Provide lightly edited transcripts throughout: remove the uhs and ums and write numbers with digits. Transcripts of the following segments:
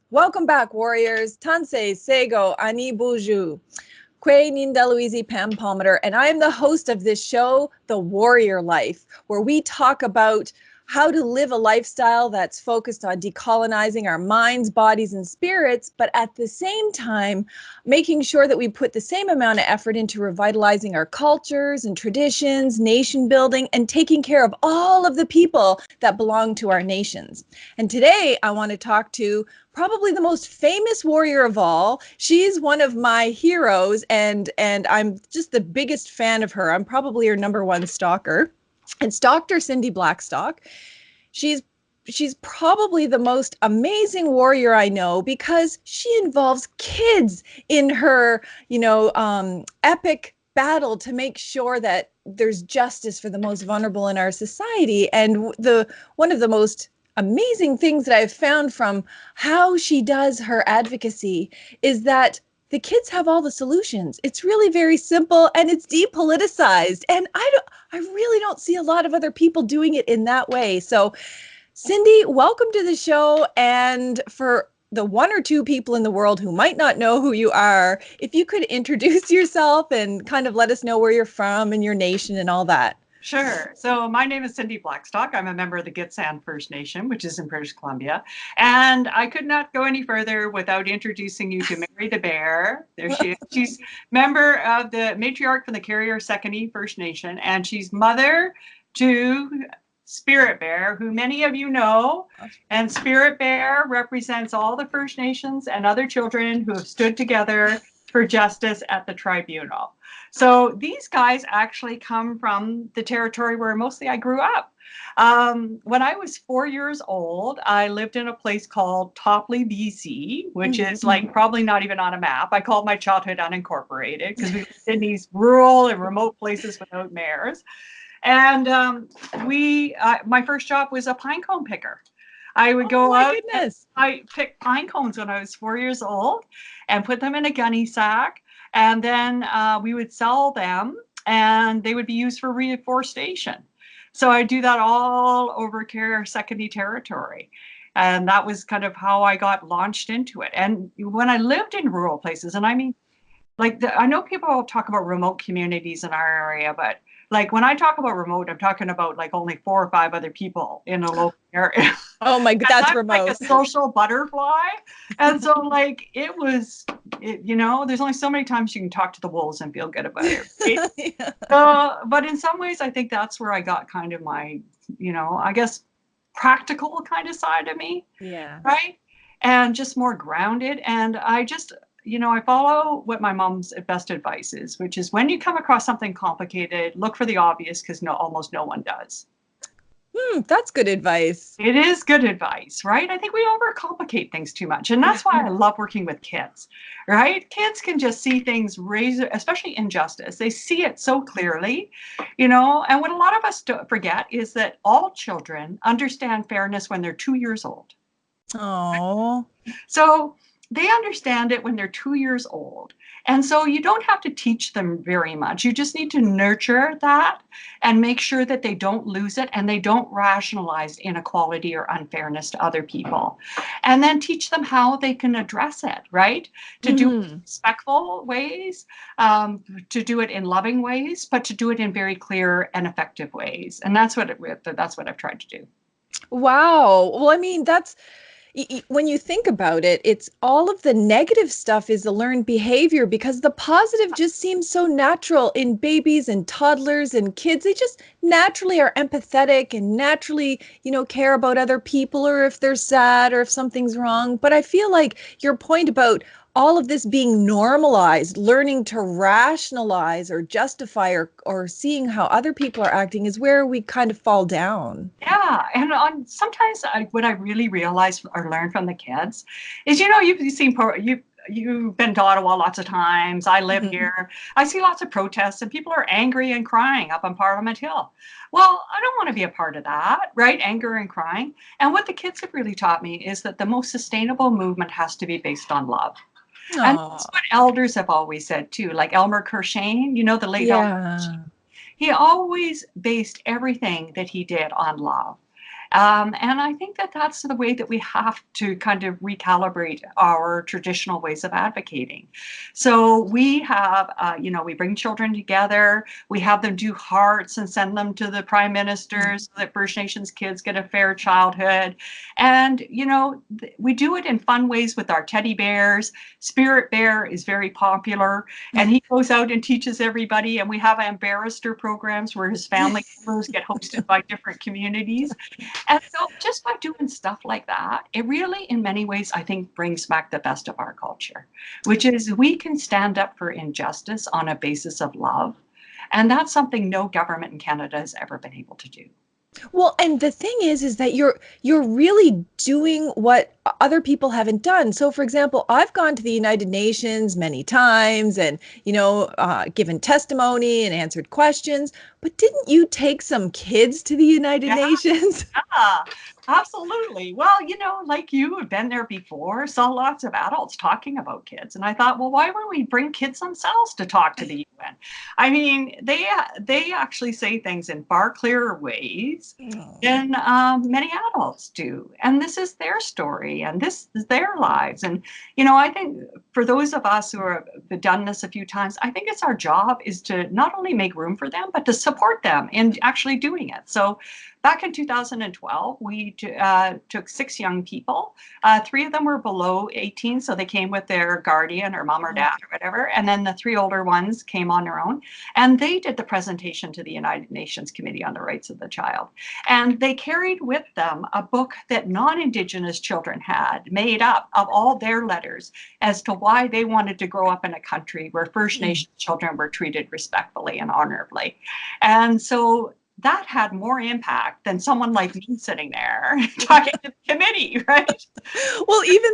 Welcome back, warriors. Tansei, Sego, Ani Buju, Kwe Nindaluizi Pam Palmater, and I am the host of this show, The Warrior Life, where we talk about how to live a lifestyle that's focused on decolonizing our minds, bodies, and spirits, but at the same time, making sure that we put the same amount of effort into revitalizing our cultures and traditions, nation building, and taking care of all of the people that belong to our nations. And today, I want to talk to probably the most famous warrior of all. She's one of my heroes, and I'm just the biggest fan of her. I'm probably her number one stalker. It's Dr. Cindy Blackstock. She's probably the most amazing warrior I know because she involves kids in her, epic battle to make sure that there's justice for the most vulnerable in our society. And one of the most amazing things that I've found from how she does her advocacy is that the kids have all the solutions. It's really very simple and it's depoliticized. And I really don't see a lot of other people doing it in that way. So Cindy, welcome to the show. And for the one or two people in the world who might not know who you are, if you could introduce yourself and kind of let us know where you're from and your nation and all that. Sure. So my name is Cindy Blackstock. I'm a member of the Gitxsan First Nation, which is in British Columbia. And I could not go any further without introducing you to Mary the Bear. There she is. She's member of the matriarch from the Carrier Secondary First Nation, and she's mother to Spirit Bear, who many of you know. And Spirit Bear represents all the First Nations and other children who have stood together for justice at the Tribunal. So these guys actually come from the territory where mostly I grew up. When I was 4 years old, I lived in a place called Topley, BC, which is like probably not even on a map. I called my childhood unincorporated because we lived in these rural and remote places without mayors. And my first job was a pine cone picker. I would go out. Goodness. I picked pine cones when I was 4 years old and put them in a gunny sack. And then we would sell them and they would be used for reforestation. So I do that all over Carrier Secondary territory. And that was kind of how I got launched into it. And when I lived in rural places, and I mean, I know people talk about remote communities in our area, but like when I talk about remote, I'm talking about like only 4 or 5 other people in a local area. Oh my God, that's remote. Like a social butterfly. And so like there's only so many times you can talk to the wolves and feel good about it. Right? Yeah. But in some ways, I think that's where I got kind of my, I guess, practical kind of side of me. Yeah. Right. And just more grounded. And I just, I follow what my mom's best advice is, which is when you come across something complicated, look for the obvious because almost no one does. That's good advice. It is good advice, right? I think we overcomplicate things too much. And that's why I love working with kids, right? Kids can just see things, especially injustice. They see it so clearly, and what a lot of us forget is that all children understand fairness when they're 2 years old. Oh. So they understand it when they're 2 years old. And so you don't have to teach them very much. You just need to nurture that and make sure that they don't lose it and they don't rationalize inequality or unfairness to other people. And then teach them how they can address it, right? To do it in respectful ways, to do it in loving ways, but to do it in very clear and effective ways. And that's what I've tried to do. Wow. Well, I mean, when you think about it, it's all of the negative stuff is the learned behavior because the positive just seems so natural in babies and toddlers and kids. They just naturally are empathetic and naturally, care about other people or if they're sad or if something's wrong. But I feel like your point about all of this being normalized, learning to rationalize or justify or seeing how other people are acting is where we kind of fall down. Yeah, and sometimes what I really realize or learn from the kids is, you've been to Ottawa lots of times. I live here. I see lots of protests and people are angry and crying up on Parliament Hill. Well, I don't want to be a part of that, right? Anger and crying. And what the kids have really taught me is that the most sustainable movement has to be based on love. Aww. And that's what elders have always said too, like Elmer Kershane, the late elder. He always based everything that he did on love. And I think that that's the way that we have to kind of recalibrate our traditional ways of advocating. So we have, we bring children together, we have them do hearts and send them to the prime ministers so that First Nations kids get a fair childhood. And, we do it in fun ways with our teddy bears. Spirit Bear is very popular, and he goes out and teaches everybody. And we have ambassador programs where his family members get hosted by different communities. And so just by doing stuff like that, it really, in many ways, I think brings back the best of our culture, which is we can stand up for injustice on a basis of love. And that's something no government in Canada has ever been able to do. Well, and the thing is that you're really doing what other people haven't done. So, for example, I've gone to the United Nations many times and, given testimony and answered questions. But didn't you take some kids to the United Nations? Yeah, absolutely. Well, like you have been there before, saw lots of adults talking about kids. And I thought, well, why wouldn't we bring kids themselves to talk to the UN? I mean, they actually say things in far clearer ways than many adults do. And this is their story and this is their lives. And, I think for those of us who have done this a few times, I think it's our job is to not only make room for them, but to support them in actually doing it. So back in 2012, we took 6 young people. 3 of them were below 18, so they came with their guardian or mom or dad or whatever. And then the 3 older ones came on their own. And they did the presentation to the United Nations Committee on the Rights of the Child. And they carried with them a book that non-Indigenous children had made up of all their letters as to why they wanted to grow up in a country where First Nations children were treated respectfully and honorably. And so that had more impact than someone like me sitting there talking to the committee, right? Well, even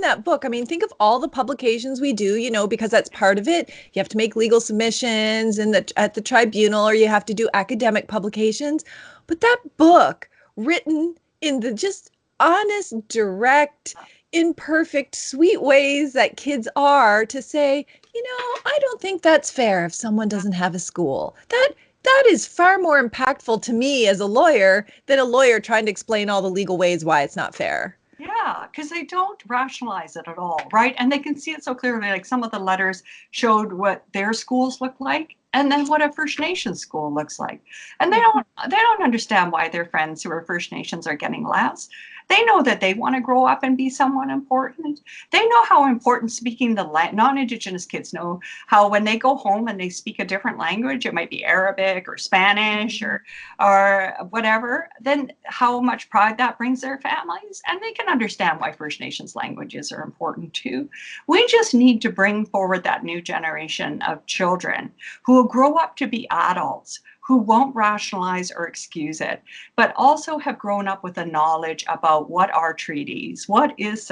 that book, I mean, think of all the publications we do, because that's part of it. You have to make legal submissions at the tribunal, or you have to do academic publications. But that book, written in the just honest, direct, imperfect, sweet ways that kids are, to say, I don't think that's fair if someone doesn't have a school. That is far more impactful to me as a lawyer than a lawyer trying to explain all the legal ways why it's not fair. Yeah, because they don't rationalize it at all, right? And they can see it so clearly. Like some of the letters showed what their schools look like, and then what a First Nations school looks like. And they don't understand why their friends who are First Nations are getting less. They know that they want to grow up and be someone important. They know how important speaking the non-Indigenous kids know how when they go home and they speak a different language, it might be Arabic or Spanish or whatever, then how much pride that brings their families. And they can understand why First Nations languages are important too. We just need to bring forward that new generation of children who will grow up to be adults, who won't rationalize or excuse it, but also have grown up with a knowledge about what are treaties, what is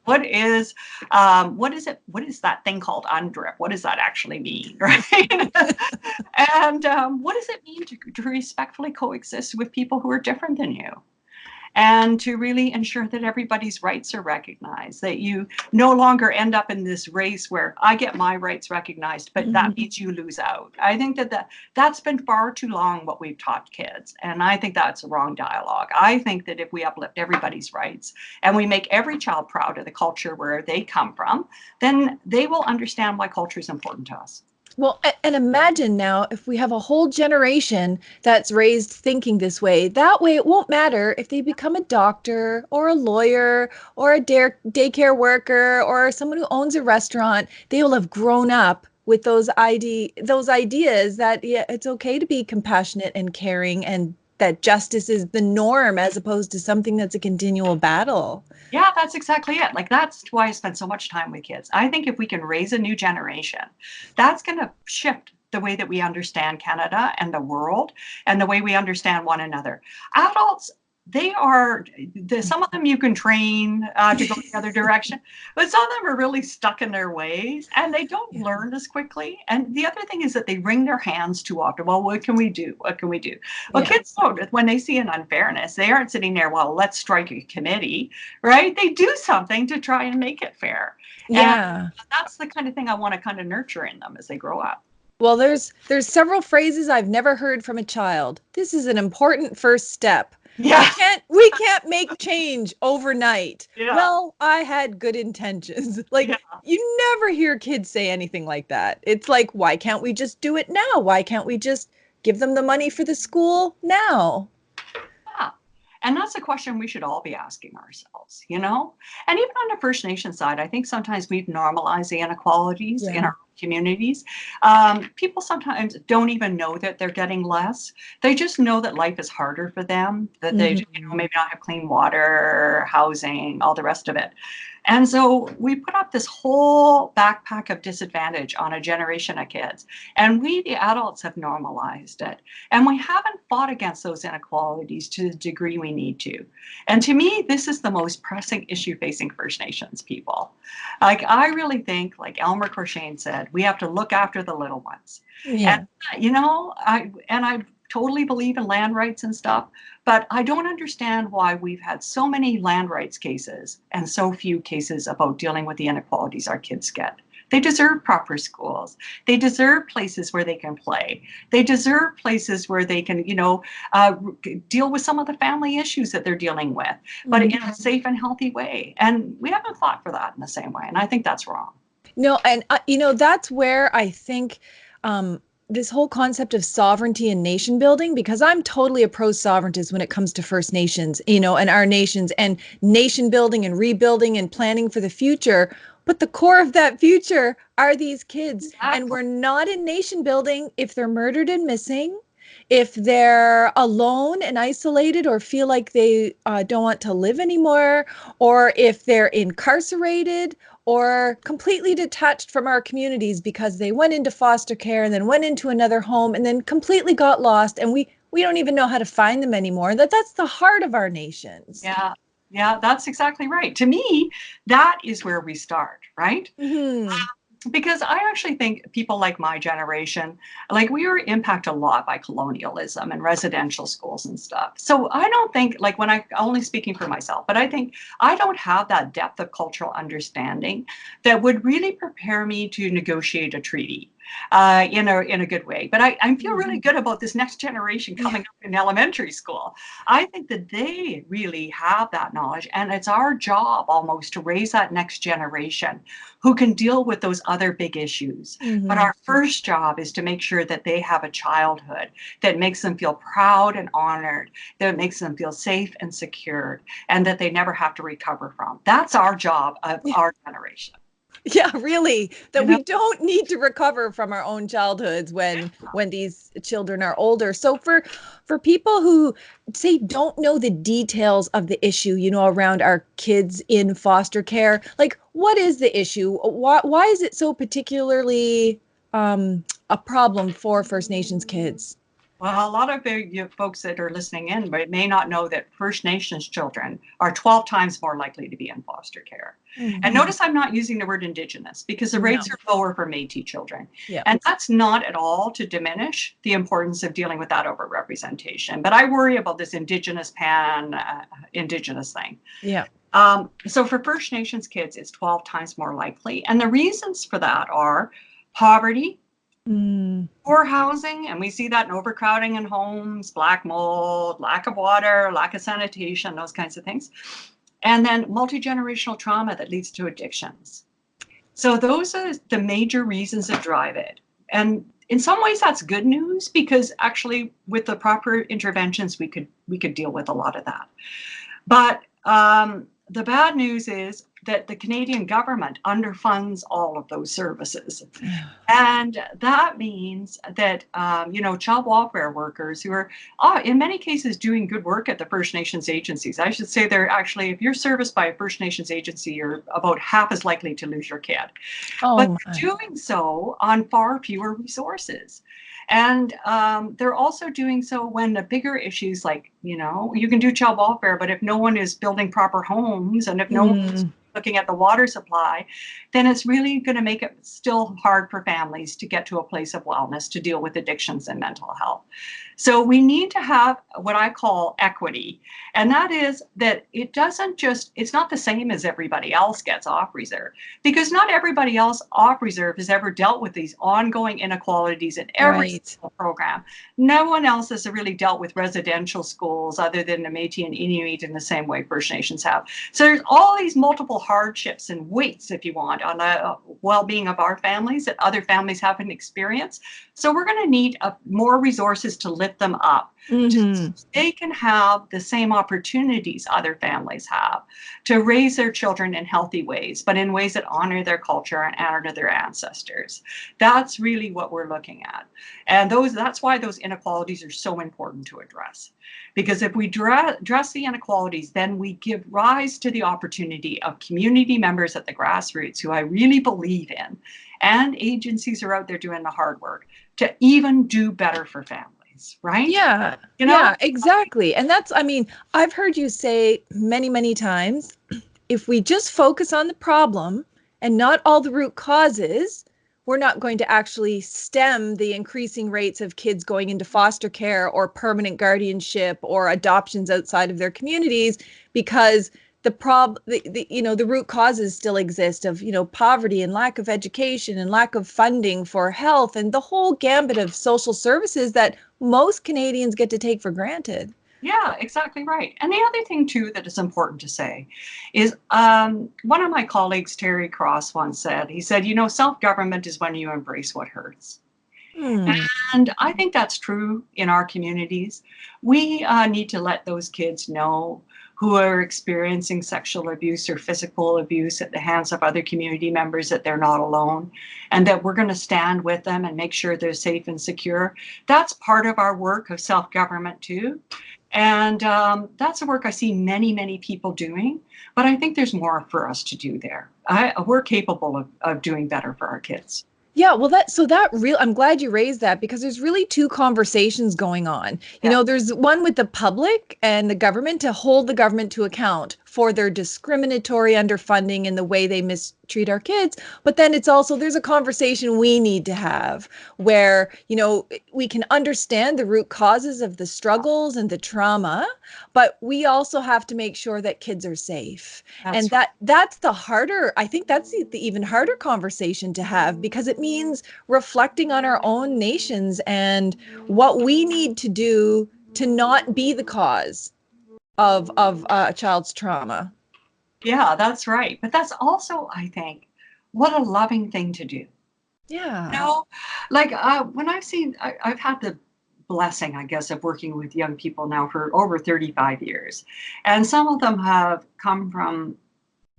what is that thing called UNDRIP? What does that actually mean, right? And what does it mean to respectfully coexist with people who are different than you? And to really ensure that everybody's rights are recognized, that you no longer end up in this race where I get my rights recognized, but that means you lose out. I think that's been far too long what we've taught kids. And I think that's a wrong dialogue. I think that if we uplift everybody's rights and we make every child proud of the culture where they come from, then they will understand why culture is important to us. Well, and imagine now if we have a whole generation that's raised thinking this way. That way, it won't matter if they become a doctor or a lawyer or a daycare worker or someone who owns a restaurant. They will have grown up with those ideas that it's okay to be compassionate and caring, and that justice is the norm as opposed to something that's a continual battle. Yeah, that's exactly it. Like, that's why I spend so much time with kids. I think if we can raise a new generation, that's going to shift the way that we understand Canada and the world and the way we understand one another. Adults, some of them you can train to go the other direction, but some of them are really stuck in their ways and they don't learn as quickly. And the other thing is that they wring their hands too often. Well, what can we do? What can we do? Well, kids don't. When they see an unfairness, they aren't sitting there, well, let's strike a committee, right? They do something to try and make it fair. Yeah. And that's the kind of thing I want to kind of nurture in them as they grow up. Well, there's several phrases I've never heard from a child. This is an important first step. Yeah. We can't make change overnight. Yeah. Well, I had good intentions. Like Yeah. you never hear kids say anything like that. It's like, why can't we just do it now? Why can't we just give them the money for the school now? Yeah. And that's a question we should all be asking ourselves, you know? And even on the First Nation side, I think sometimes we've normalized the inequalities in Yeah. our communities. People sometimes don't even know that they're getting less. They just know that life is harder for them, that they, Mhm. maybe not have clean water, housing, all the rest of it. And so we put up this whole backpack of disadvantage on a generation of kids. And we, the adults, have normalized it. And we haven't fought against those inequalities to the degree we need to. And to me, this is the most pressing issue facing First Nations people. Like, I really think, like Elmer Corshane said, we have to look after the little ones. And, Yeah. I totally believe in land rights and stuff, but I don't understand why we've had so many land rights cases and so few cases about dealing with the inequalities our kids get. They deserve proper schools. They deserve places where they can play. They deserve places where they can, deal with some of the family issues that they're dealing with, but in a safe and healthy way. And we haven't fought for that in the same way. And I think that's wrong. No, and that's where I think this whole concept of sovereignty and nation building, because I'm totally a pro-sovereigntist when it comes to First Nations, and our nations and nation building and rebuilding and planning for the future. But the core of that future are these kids, and Exactly. we're not in nation building if they're murdered and missing, if they're alone and isolated or feel like they don't want to live anymore, or if they're incarcerated or completely detached from our communities because they went into foster care and then went into another home and then completely got lost, and we don't even know how to find them anymore. That's the heart of our nations. Yeah. Yeah, that's exactly right. To me, that is where we start, right? Hmm. Because I actually think people like my generation, like we were impacted a lot by colonialism and residential schools and stuff. So I don't think, like when I only speaking for myself, but I think I don't have that depth of cultural understanding that would really prepare me to negotiate a treaty in a good way. But I feel really good about this next generation coming up in elementary school. I think that they really have that knowledge, and it's our job almost to raise that next generation who can deal with those other big issues. But Hmm. our first job is to make sure that they have a childhood that makes them feel proud and honored, that makes them feel safe and secured, and that they never have to recover from. That's our job of our generation. Yeah, really, You that know? we don't need to recover from our own childhoods when these children are older. So for people who say don't know the details of the issue, around our kids in foster care, like what is the issue? Why is it so particularly a problem for First Nations kids? Well, a lot of you folks that are listening in may not know that First Nations children are 12 times more likely to be in foster care. And Mhm. notice I'm not using the word Indigenous because the No. rates are lower for Métis children. Yeah. And that's not at all to diminish the importance of dealing with that overrepresentation. But I worry about this Indigenous thing. Yeah. So for First Nations kids, it's 12 times more likely. And the reasons for that are poverty, Mm. poor housing, and we see that in overcrowding in homes, black mold, lack of water, lack of sanitation, those kinds of things. And then multi-generational trauma that leads to addictions. So those are the major reasons that drive it. And in some ways that's good news because actually with the proper interventions we could deal with a lot of that. But the bad news is that the Canadian government underfunds all of those services. And that means that, child welfare workers who are, in many cases, doing good work at the First Nations agencies. I should say they're actually, if you're serviced by a First Nations agency, you're about half as likely to lose your kid. But Oh they're my. doing so on far fewer resources. And they're also doing so when the bigger issues like, you can do child welfare, but if no one is building proper homes and if no one's Mm. looking at the water supply, then it's really going to make it still hard for families to get to a place of wellness to deal with addictions and mental health. So we need to have what I call equity. And that is that it doesn't just, it's not the same as everybody else gets off reserve, because not everybody else off reserve has ever dealt with these ongoing inequalities in every single program. No one else has really dealt with residential schools other than the Métis and Inuit in the same way First Nations have. So there's all these multiple hardships and weights, if you want, on the well-being of our families that other families haven't experienced. So we're going to need more resources to lift them up. So they can have the same opportunities other families have to raise their children in healthy ways, but in ways that honor their culture and honor their ancestors. That's really what we're looking at. And that's why those inequalities are so important to address. Because if we address the inequalities, then we give rise to the opportunity of community members at the grassroots, who I really believe in, and agencies are out there doing the hard work, to even do better for families. Right? Yeah. Yeah, exactly. And that's, I mean, I've heard you say many, many times, if we just focus on the problem and not all the root causes, we're not going to actually stem the increasing rates of kids going into foster care or permanent guardianship or adoptions outside of their communities, because the root causes still exist of, poverty and lack of education and lack of funding for health and the whole gambit of social services that most Canadians get to take for granted. Yeah, exactly right. And the other thing, too, that is important to say is one of my colleagues, Terry Cross, once said, he said, self-government is when you embrace what hurts. And I think that's true in our communities. We need to let those kids know who are experiencing sexual abuse or physical abuse at the hands of other community members that they're not alone, and that we're going to stand with them and make sure they're safe and secure. That's part of our work of self-government too. And that's the work I see many, many people doing, but I think there's more for us to do there. We're capable of doing better for our kids. Yeah, well, I'm glad you raised that, because there's really two conversations going on. There's one with the public and the government, to hold the government to account for their discriminatory underfunding and the way they mistreat our kids. But then there's a conversation we need to have where, we can understand the root causes of the struggles and the trauma, but we also have to make sure that kids are safe. And that's the harder, I think that's the even harder conversation to have, because it means reflecting on our own nations and what we need to do to not be the cause of a child's trauma. Yeah, that's right. But that's also, I think, what a loving thing to do. Yeah. When I've had the blessing, I guess, of working with young people now for over 35 years. And some of them have come from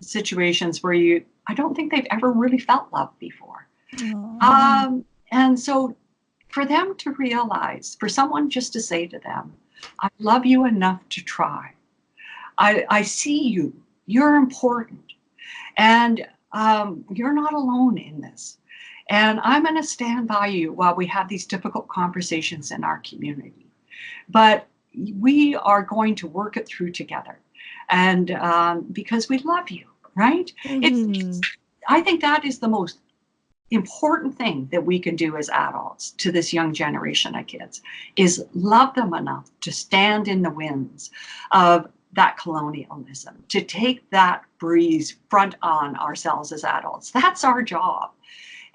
situations where I don't think they've ever really felt love before. And so for them to realize, for someone just to say to them, I love you enough to try. I see you. You're important. And you're not alone in this. And I'm going to stand by you while we have these difficult conversations in our community. But we are going to work it through together. And because we love you, right? I think that is the most important thing that we can do as adults to this young generation of kids, is love them enough to stand in the winds of that colonialism, to take that breeze front on ourselves as adults. That's our job.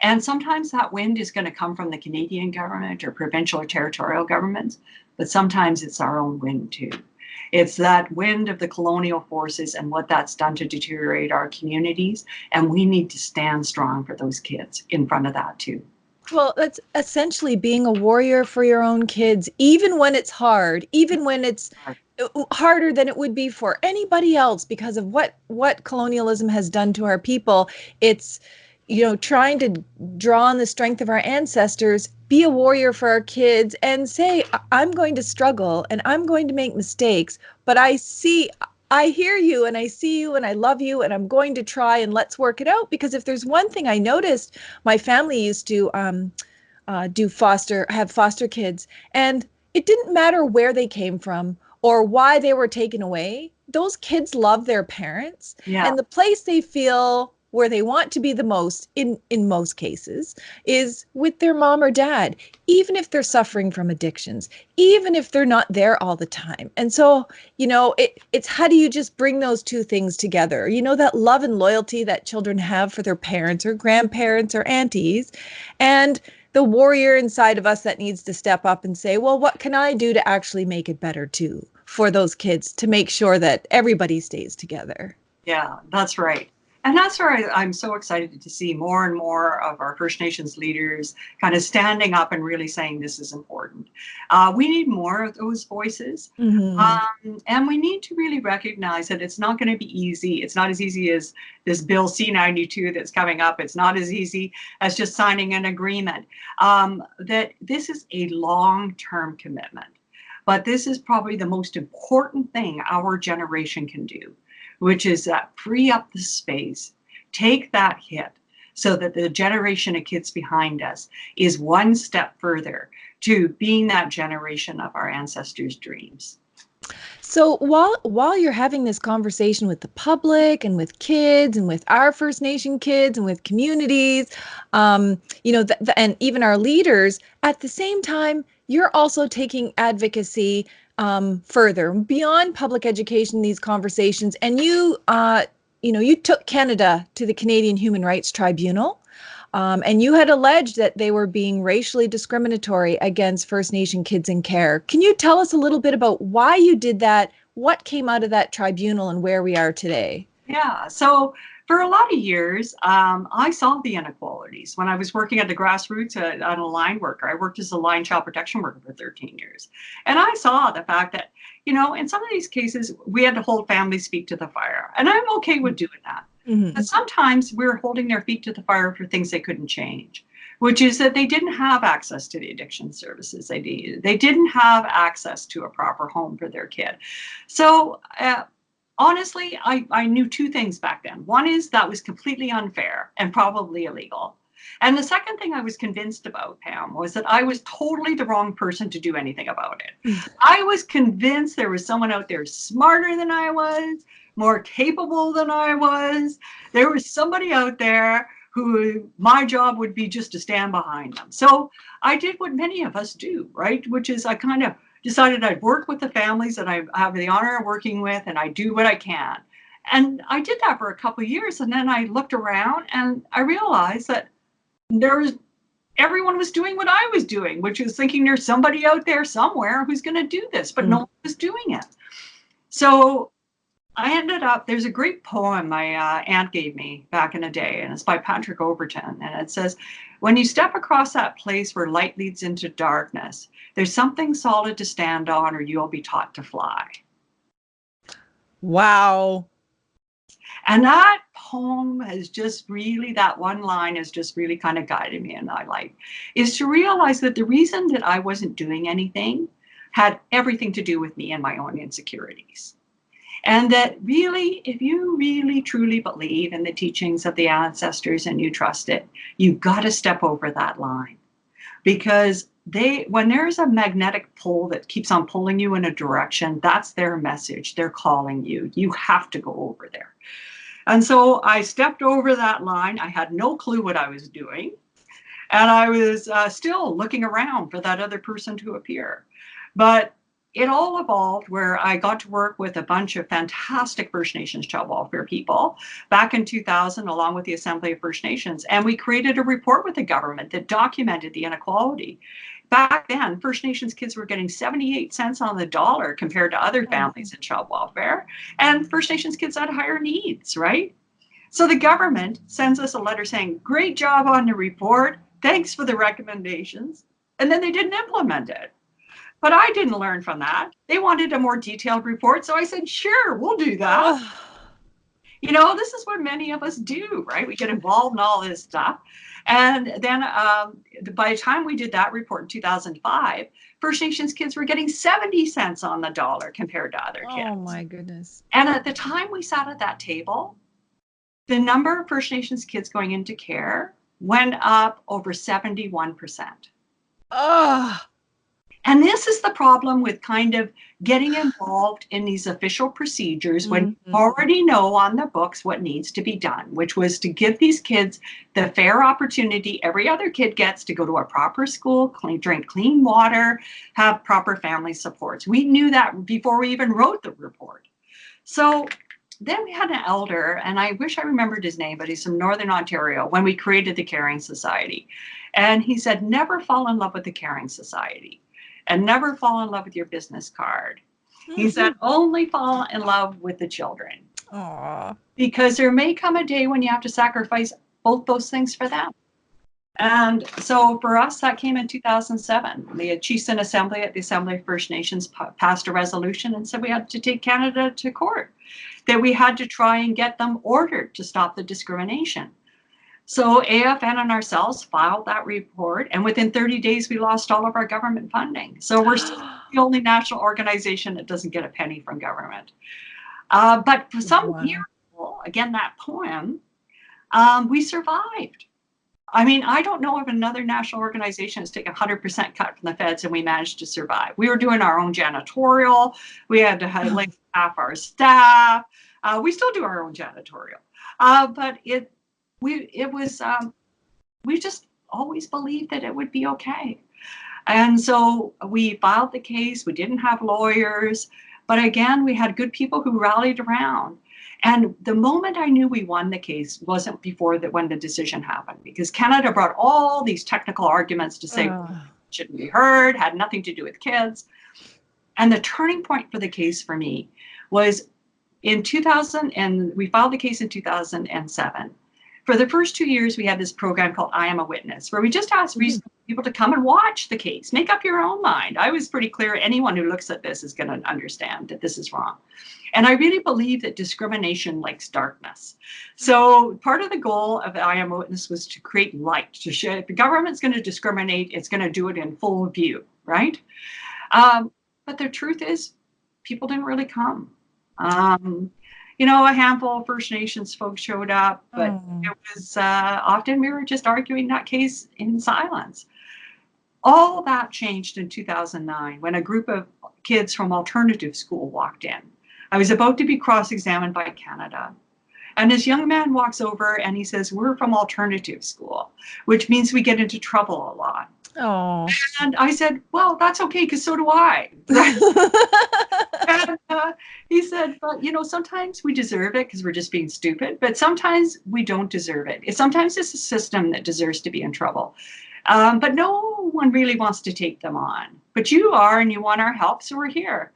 And sometimes that wind is going to come from the Canadian government or provincial or territorial governments, but sometimes it's our own wind too. It's that wind of the colonial forces and what that's done to deteriorate our communities. And we need to stand strong for those kids in front of that too. Well, that's essentially being a warrior for your own kids, even when it's hard, even when it's harder than it would be for anybody else because of what colonialism has done to our people. It's, trying to draw on the strength of our ancestors, be a warrior for our kids, and say, I'm going to struggle and I'm going to make mistakes, but I hear you and I see you and I love you and I'm going to try, and let's work it out. Because if there's one thing I noticed, my family used to have foster kids, and it didn't matter where they came from or why they were taken away. those kids love their parents, Yeah. and the place they feel where they want to be the most in most cases is with their mom or dad, even if they're suffering from addictions, even if they're not there all the time. And so, it's how do you just bring those two things together? That love and loyalty that children have for their parents or grandparents or aunties, and the warrior inside of us that needs to step up and say, well, what can I do to actually make it better too for those kids, to make sure that everybody stays together? Yeah, that's right. And that's where I'm so excited to see more and more of our First Nations leaders kind of standing up and really saying this is important. We need more of those voices. And we need to really recognize that it's not going to be easy. It's not as easy as this Bill C-92 that's coming up. It's not as easy as just signing an agreement. That this is a long-term commitment. But this is probably the most important thing our generation can do, which is that free up the space, take that hit, so that the generation of kids behind us is one step further to being that generation of our ancestors' dreams. So while you're having this conversation with the public and with kids and with our First Nation kids and with communities, and even our leaders, at the same time, you're also taking advocacy further beyond public education, these conversations, and you took Canada to the Canadian Human Rights Tribunal. And you had alleged that they were being racially discriminatory against First Nation kids in care. Can you tell us a little bit about why you did that, what came out of that tribunal, and where we are today? Yeah, so for a lot of years, I saw the inequalities. When I was working at the grassroots as a line worker, I worked as a line child protection worker for 13 years. And I saw the fact that, in some of these cases, we had to hold families' feet to the fire. And I'm okay with doing that. But sometimes we're holding their feet to the fire for things they couldn't change, which is that they didn't have access to the addiction services they needed. They didn't have access to a proper home for their kid. So honestly, I knew two things back then. One is that was completely unfair and probably illegal. And the second thing I was convinced about, Pam, was that I was totally the wrong person to do anything about it. I was convinced there was someone out there smarter than I was, more capable than I was. There was somebody out there who my job would be just to stand behind them. So I did what many of us do, right? Which is I kind of decided I'd work with the families that I have the honor of working with, and I do what I can. And I did that for a couple of years. And then I looked around and I realized that everyone was doing what I was doing, which is thinking there's somebody out there somewhere who's going to do this, but no one was doing it. So I ended up, there's a great poem my aunt gave me back in the day, and it's by Patrick Overton. And it says, when you step across that place where light leads into darkness, there's something solid to stand on, or you'll be taught to fly. Wow. And that poem has just really, that one line has just really kind of guided me in my life, is to realize that the reason that I wasn't doing anything had everything to do with me and my own insecurities. And that really, if you really truly believe in the teachings of the ancestors and you trust it, you've got to step over that line. Because when there's a magnetic pull that keeps on pulling you in a direction, that's their message. They're calling you. You have to go over there. And so I stepped over that line. I had no clue what I was doing. And I was still looking around for that other person to appear. But it all evolved where I got to work with a bunch of fantastic First Nations child welfare people back in 2000, along with the Assembly of First Nations. And we created a report with the government that documented the inequality. Back then, First Nations kids were getting 78 cents on the dollar compared to other families in child welfare. And First Nations kids had higher needs, right? So the government sends us a letter saying, great job on the report. Thanks for the recommendations. And then they didn't implement it. But I didn't learn from that. They wanted a more detailed report. So I said, sure, we'll do that. This is what many of us do, right? We get involved in all this stuff. And then by the time we did that report in 2005, First Nations kids were getting 70 cents on the dollar compared to other kids. Oh, my goodness. And at the time we sat at that table, the number of First Nations kids going into care went up over 71%. Oh. And this is the problem with kind of getting involved in these official procedures when you already know on the books what needs to be done, which was to give these kids the fair opportunity every other kid gets to go to a proper school, drink clean water, have proper family supports. We knew that before we even wrote the report. So then we had an elder, and I wish I remembered his name, but he's from Northern Ontario, when we created the Caring Society. And he said, never fall in love with the Caring Society. And never fall in love with your business card. He said, only fall in love with the children. Aww. Because there may come a day when you have to sacrifice both those things for them. And so for us, that came in 2007. The Chiefs in Assembly at the Assembly of First Nations passed a resolution and said we had to take Canada to court, that we had to try and get them ordered to stop the discrimination. So AFN and ourselves filed that report, and within 30 days, we lost all of our government funding. So we're still the only national organization that doesn't get a penny from government. But for some miracle, again, that poem, we survived. I mean, I don't know if another national organization has taken 100% cut from the feds and we managed to survive. We were doing our own janitorial. We had to have like half our staff. We still do our own janitorial, but we just always believed that it would be okay. And so we filed the case. We didn't have lawyers, but again, we had good people who rallied around. And the moment I knew we won the case wasn't when the decision happened, because Canada brought all these technical arguments to say shouldn't be heard, had nothing to do with kids. And the turning point for the case for me was in 2000, and we filed the case in 2007. For the first 2 years, we had this program called I Am a Witness, where we just asked reasonable people to come and watch the case, make up your own mind. I was pretty clear anyone who looks at this is going to understand that this is wrong. And I really believe that discrimination likes darkness. So part of the goal of I Am a Witness was to create light, to show if the government's going to discriminate, it's going to do it in full view, right? But the truth is, people didn't really come. You know, a handful of First Nations folks showed up, but it was often we were just arguing that case in silence. All that changed in 2009 when a group of kids from alternative school walked in. I was about to be cross-examined by Canada. And this young man walks over and he says, we're from alternative school, which means we get into trouble a lot. Oh. And I said, well, that's okay, because so do I. And he said, but you know, sometimes we deserve it because we're just being stupid, but sometimes we don't deserve it. Sometimes it's a system that deserves to be in trouble. But no one really wants to take them on. But you are, and you want our help, so we're here.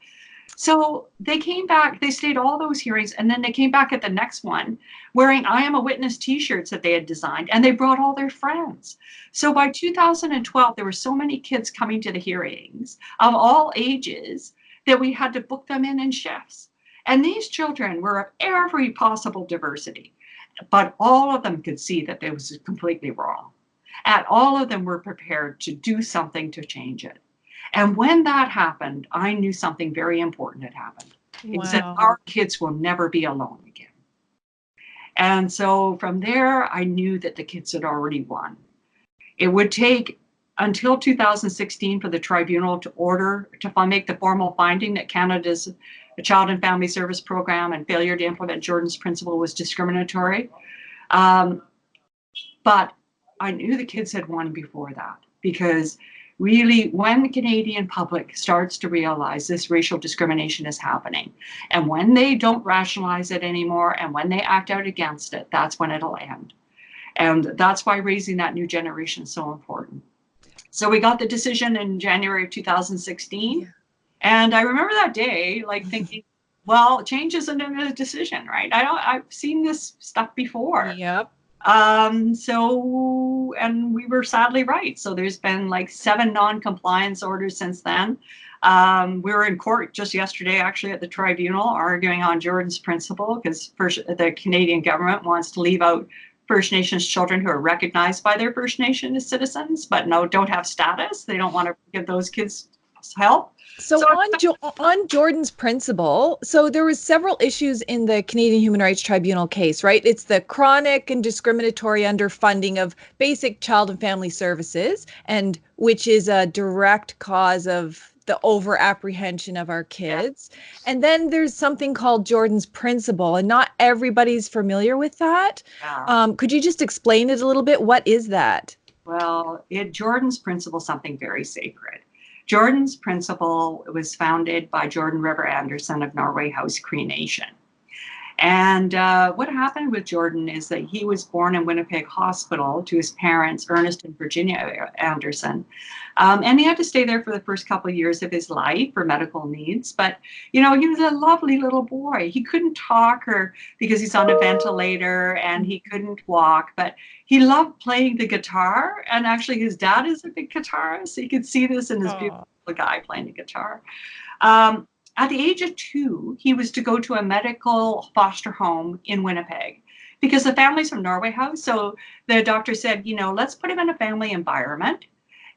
So they came back, they stayed all those hearings, and then they came back at the next one wearing I Am a Witness t-shirts that they had designed, and they brought all their friends. So by 2012, there were so many kids coming to the hearings of all ages that we had to book them in shifts. And these children were of every possible diversity, but all of them could see that it was completely wrong. And all of them were prepared to do something to change it. And when that happened, I knew something very important had happened. It said our kids will never be alone again. And so from there, I knew that the kids had already won. It would take until 2016 for the Tribunal to make the formal finding that Canada's Child and Family Service Program and failure to implement Jordan's Principle was discriminatory. But I knew the kids had won before that, because really, when the Canadian public starts to realize this racial discrimination is happening, and when they don't rationalize it anymore, and when they act out against it, that's when it'll end. And that's why raising that new generation is so important. So we got the decision in January of 2016. Yeah. And I remember that day, like thinking, well, change isn't a decision, right? I've seen this stuff before. Yep. And we were sadly right. So there's been like 7 non-compliance orders since then. We were in court just yesterday, actually, at the Tribunal, arguing on Jordan's Principle, because the Canadian government wants to leave out First Nations children who are recognized by their First Nation as citizens, but don't have status. They don't want to give those kids help. So on Jordan's principle, so there was several issues in the Canadian Human Rights Tribunal case, right? It's the chronic and discriminatory underfunding of basic child and family services, and which is a direct cause of the over apprehension of our kids. Yeah. And then there's something called Jordan's principle, and not everybody's familiar with that. Yeah. Could you just explain it a little bit? What is that? Well, Jordan's principle is something very sacred. Jordan's principle was founded by Jordan River Anderson of Norway House Cree Nation. And what happened with Jordan is that he was born in Winnipeg Hospital to his parents, Ernest and Virginia Anderson. And he had to stay there for the first couple of years of his life for medical needs. But, you know, he was a lovely little boy. He couldn't talk because he's on a ventilator and he couldn't walk, but he loved playing the guitar. And actually his dad is a big guitarist. So you could see this in this beautiful guy playing the guitar. At the age of 2, he was to go to a medical foster home in Winnipeg because the family's from Norway House. So the doctor said, you know, let's put him in a family environment,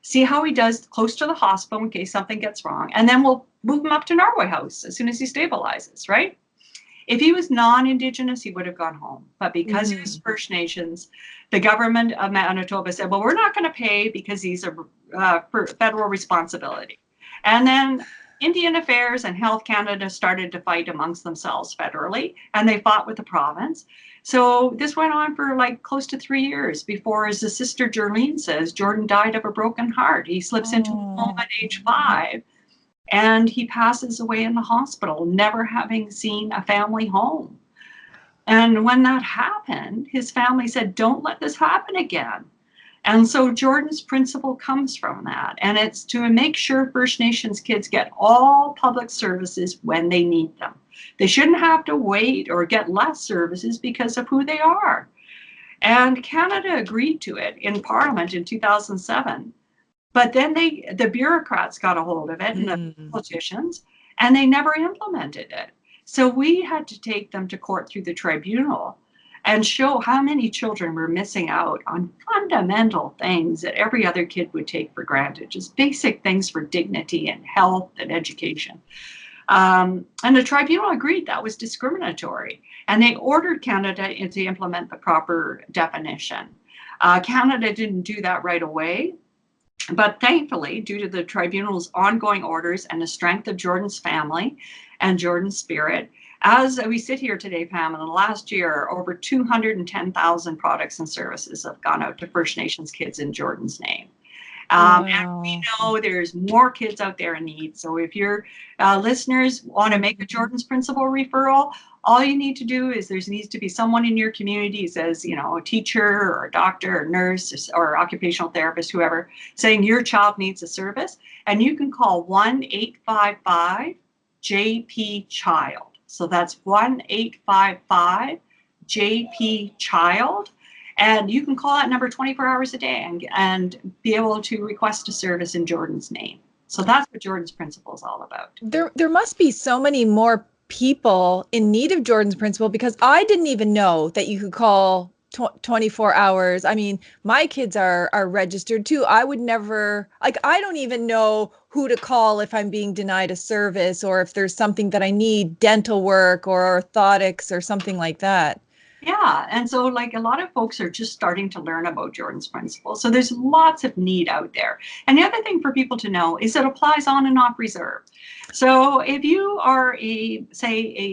see how he does close to the hospital in case something gets wrong, and then we'll move him up to Norway House as soon as he stabilizes, right? If he was non-Indigenous, he would have gone home. But because he was First Nations, the government of Manitoba said, well, we're not going to pay because he's a federal responsibility. And then Indian Affairs and Health Canada started to fight amongst themselves federally, and they fought with the province. So this went on for like close to 3 years before, as the sister Jerlene says, Jordan died of a broken heart. He slips into a coma at age 5, and he passes away in the hospital, never having seen a family home. And when that happened, his family said, don't let this happen again. And so Jordan's principle comes from that. And it's to make sure First Nations kids get all public services when they need them. They shouldn't have to wait or get less services because of who they are. And Canada agreed to it in Parliament in 2007. But then the bureaucrats got a hold of it and the politicians, and they never implemented it. So we had to take them to court through the tribunal and show how many children were missing out on fundamental things that every other kid would take for granted, just basic things for dignity and health and education. And the tribunal agreed that was discriminatory, and they ordered Canada to implement the proper definition. Canada didn't do that right away, but thankfully, due to the tribunal's ongoing orders and the strength of Jordan's family and Jordan's spirit, as we sit here today, Pam, in the last year, over 210,000 products and services have gone out to First Nations kids in Jordan's name. And we know there's more kids out there in need. So if your listeners want to make a Jordan's Principle referral, all you need to do is there needs to be someone in your community, says, you know, a teacher or a doctor or nurse or occupational therapist, whoever, saying your child needs a service. And you can call 1-855-JP-CHILD. So that's 1-855-JP-CHILD. And you can call that number 24 hours a day and be able to request a service in Jordan's name. So that's what Jordan's Principle is all about. There must be so many more people in need of Jordan's Principle, because I didn't even know that you could call 24 hours. I mean, my kids are registered too. I would never, like, I don't even know who to call if I'm being denied a service or if there's something that I need, dental work or orthotics or something like that. Yeah, and so like a lot of folks are just starting to learn about Jordan's Principle. So there's lots of need out there. And the other thing for people to know is it applies on and off reserve. So if you are a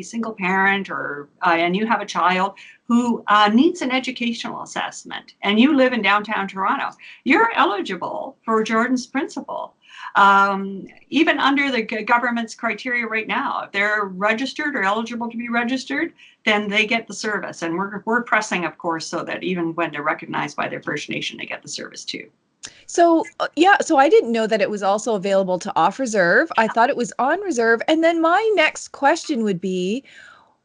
single parent or and you have a child who needs an educational assessment and you live in downtown Toronto, you're eligible for Jordan's Principle. Even under the government's criteria right now, if they're registered or eligible to be registered, then they get the service. And we're pressing, of course, so that even when they're recognized by their First Nation, they get the service too. So, yeah, so I didn't know that it was also available to off reserve. I thought it was on reserve. And then my next question would be,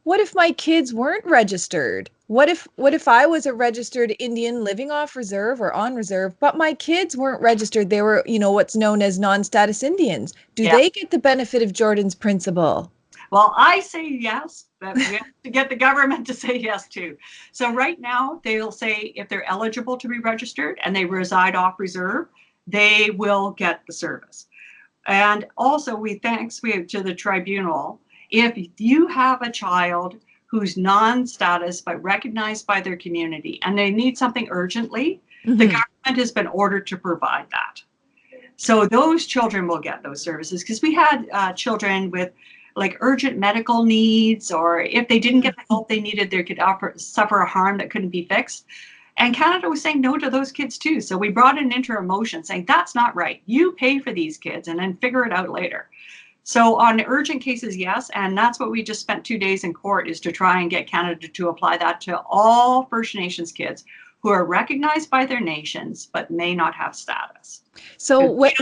what if my kids weren't registered? What if I was a registered Indian living off reserve or on reserve, but my kids weren't registered? They were, you know, what's known as non-status Indians. Do they get the benefit of Jordan's Principle? Well, I say yes, but we have to get the government to say yes too. So right now, they'll say if they're eligible to be registered and they reside off reserve, they will get the service. And also we to the tribunal. If you have a child who's non-status but recognized by their community and they need something urgently, the government has been ordered to provide that. So those children will get those services, because we had children with like urgent medical needs, or if they didn't get the help they needed, they could suffer a harm that couldn't be fixed. And Canada was saying no to those kids too. So we brought an interim motion saying that's not right. You pay for these kids and then figure it out later. So on urgent cases, yes. And that's what we just spent 2 days in court, is to try and get Canada to apply that to all First Nations kids who are recognized by their nations but may not have status. So when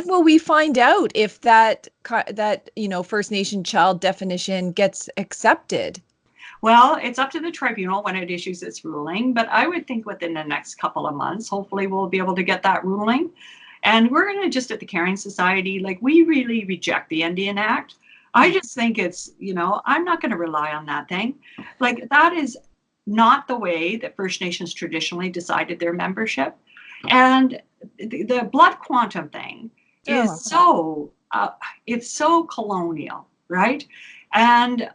will we find out if that First Nation child definition gets accepted? Well, it's up to the tribunal when it issues its ruling, but I would think within the next couple of months, hopefully we'll be able to get that ruling. And we're going to just at the Caring Society, like, we really reject the Indian Act. I just think it's, I'm not going to rely on that thing. Like, that is not the way that First Nations traditionally decided their membership. And the blood quantum thing is it's so colonial, right? And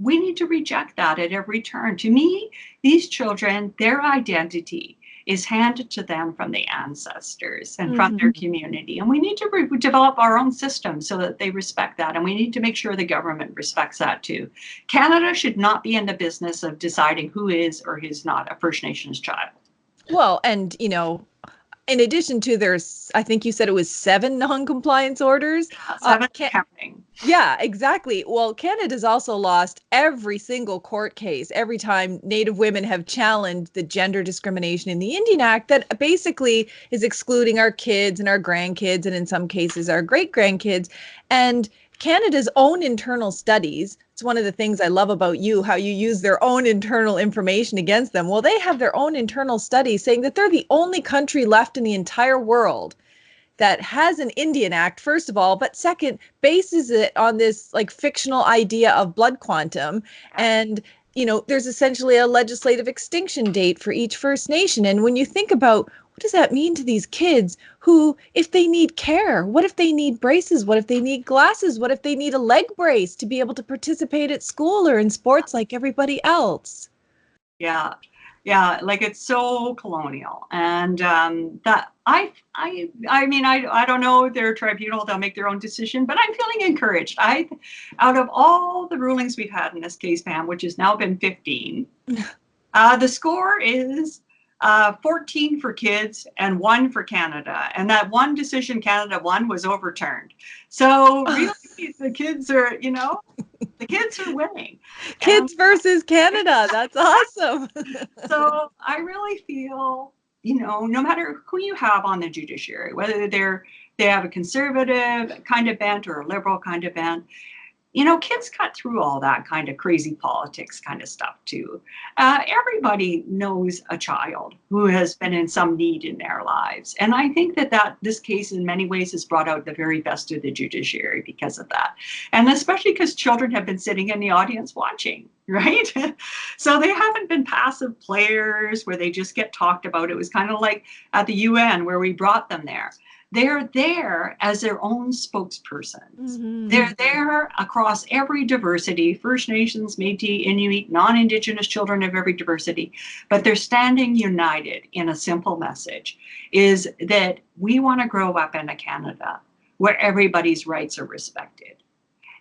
we need to reject that at every turn. To me, these children, their identity is handed to them from the ancestors and from their community. And we need to develop our own system so that they respect that. And we need to make sure the government respects that too. Canada should not be in the business of deciding who is or is not a First Nations child. Well, and, in addition to I think you said it was 7 non-compliance orders. 7 counting. Yeah, exactly. Well, Canada's also lost every single court case every time Native women have challenged the gender discrimination in the Indian Act that basically is excluding our kids and our grandkids, and in some cases our great-grandkids. And Canada's own internal studies, it's one of the things I love about you, how you use their own internal information against them. Well, they have their own internal studies saying that they're the only country left in the entire world that has an Indian Act, first of all, but second, bases it on this like fictional idea of blood quantum. And, there's essentially a legislative extinction date for each First Nation. And when you think about what does that mean to these kids who, if they need care, what if they need braces? What if they need glasses? What if they need a leg brace to be able to participate at school or in sports like everybody else? Yeah. Yeah, like, it's so colonial. And that I mean, I don't know their tribunal, they'll make their own decision, but I'm feeling encouraged. Out of all the rulings we've had in this case, Pam, which has now been 15, the score is 14 for kids and 1 for Canada. And that one decision Canada won was overturned. So really, the kids are, the kids are winning. Kids versus Canada. That's awesome. So I really feel, no matter who you have on the judiciary, whether they have a conservative kind of bent or a liberal kind of bent, kids cut through all that kind of crazy politics kind of stuff too. Everybody knows a child who has been in some need in their lives. And I think that this case in many ways has brought out the very best of the judiciary because of that. And especially because children have been sitting in the audience watching, right? So they haven't been passive players where they just get talked about. It was kind of like at the UN where we brought them there. They're there as their own spokespersons. They're there across every diversity, First Nations, Métis, Inuit, non-Indigenous children of every diversity, but they're standing united in a simple message, is that we want to grow up in a Canada where everybody's rights are respected.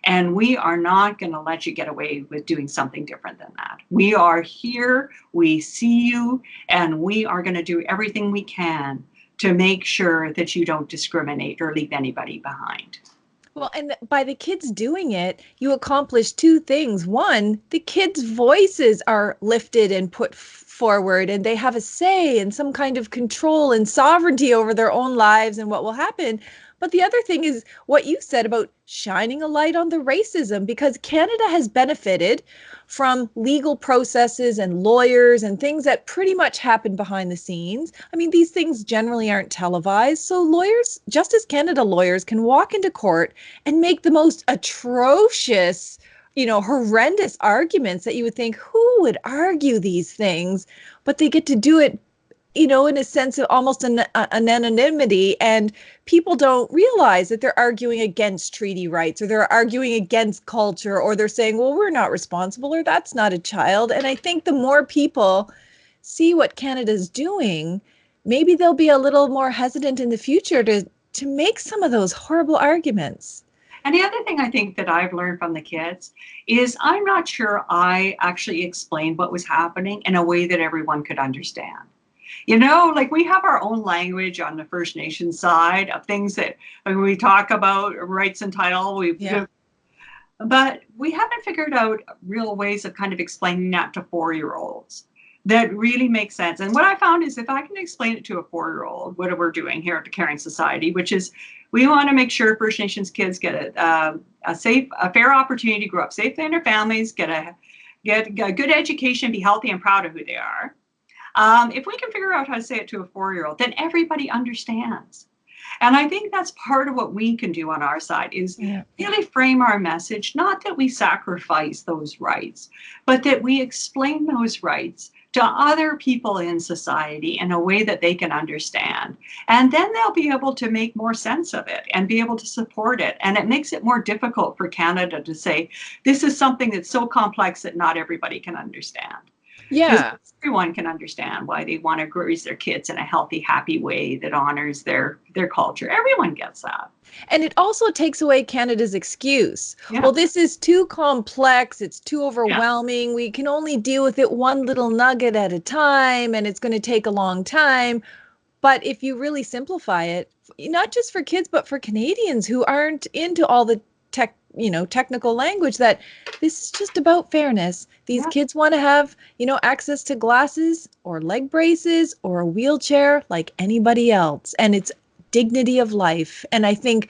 And we are not going to let you get away with doing something different than that. We are here, we see you, and we are going to do everything we can to make sure that you don't discriminate or leave anybody behind. Well, and by the kids doing it, you accomplish 2 things. One, the kids' voices are lifted and put forward, and they have a say and some kind of control and sovereignty over their own lives and what will happen. But the other thing is what you said about shining a light on the racism, because Canada has benefited from legal processes and lawyers and things that pretty much happen behind the scenes. I mean, these things generally aren't televised. So lawyers, Justice Canada lawyers, can walk into court and make the most atrocious, horrendous arguments that you would think, who would argue these things? But they get to do it in a sense of almost an anonymity, and people don't realize that they're arguing against treaty rights, or they're arguing against culture, or they're saying, well, we're not responsible, or that's not a child. And I think the more people see what Canada's doing, maybe they'll be a little more hesitant in the future to make some of those horrible arguments. And the other thing I think that I've learned from the kids is I'm not sure I actually explained what was happening in a way that everyone could understand. Like we have our own language on the First Nation side of things that when we talk about rights and title, but we haven't figured out real ways of kind of explaining that to 4-year-olds that really makes sense. And what I found is if I can explain it to a 4-year-old, what we're doing here at the Caring Society, which is we want to make sure First Nations kids get a fair opportunity to grow up safely in their families, get a good education, be healthy and proud of who they are. If we can figure out how to say it to a 4-year-old, then everybody understands. And I think that's part of what we can do on our side is really frame our message, not that we sacrifice those rights, but that we explain those rights to other people in society in a way that they can understand. And then they'll be able to make more sense of it and be able to support it. And it makes it more difficult for Canada to say, this is something that's so complex that not everybody can understand. Yeah. Everyone can understand why they want to raise their kids in a healthy, happy way that honors their culture. Everyone gets that. And it also takes away Canada's excuse. Yeah. Well, this is too complex. It's too overwhelming. Yeah. We can only deal with it one little nugget at a time, and it's going to take a long time. But if you really simplify it, not just for kids, but for Canadians who aren't into all the technical language, that this is just about fairness. These kids want to have, access to glasses or leg braces or a wheelchair like anybody else. And it's dignity of life. And I think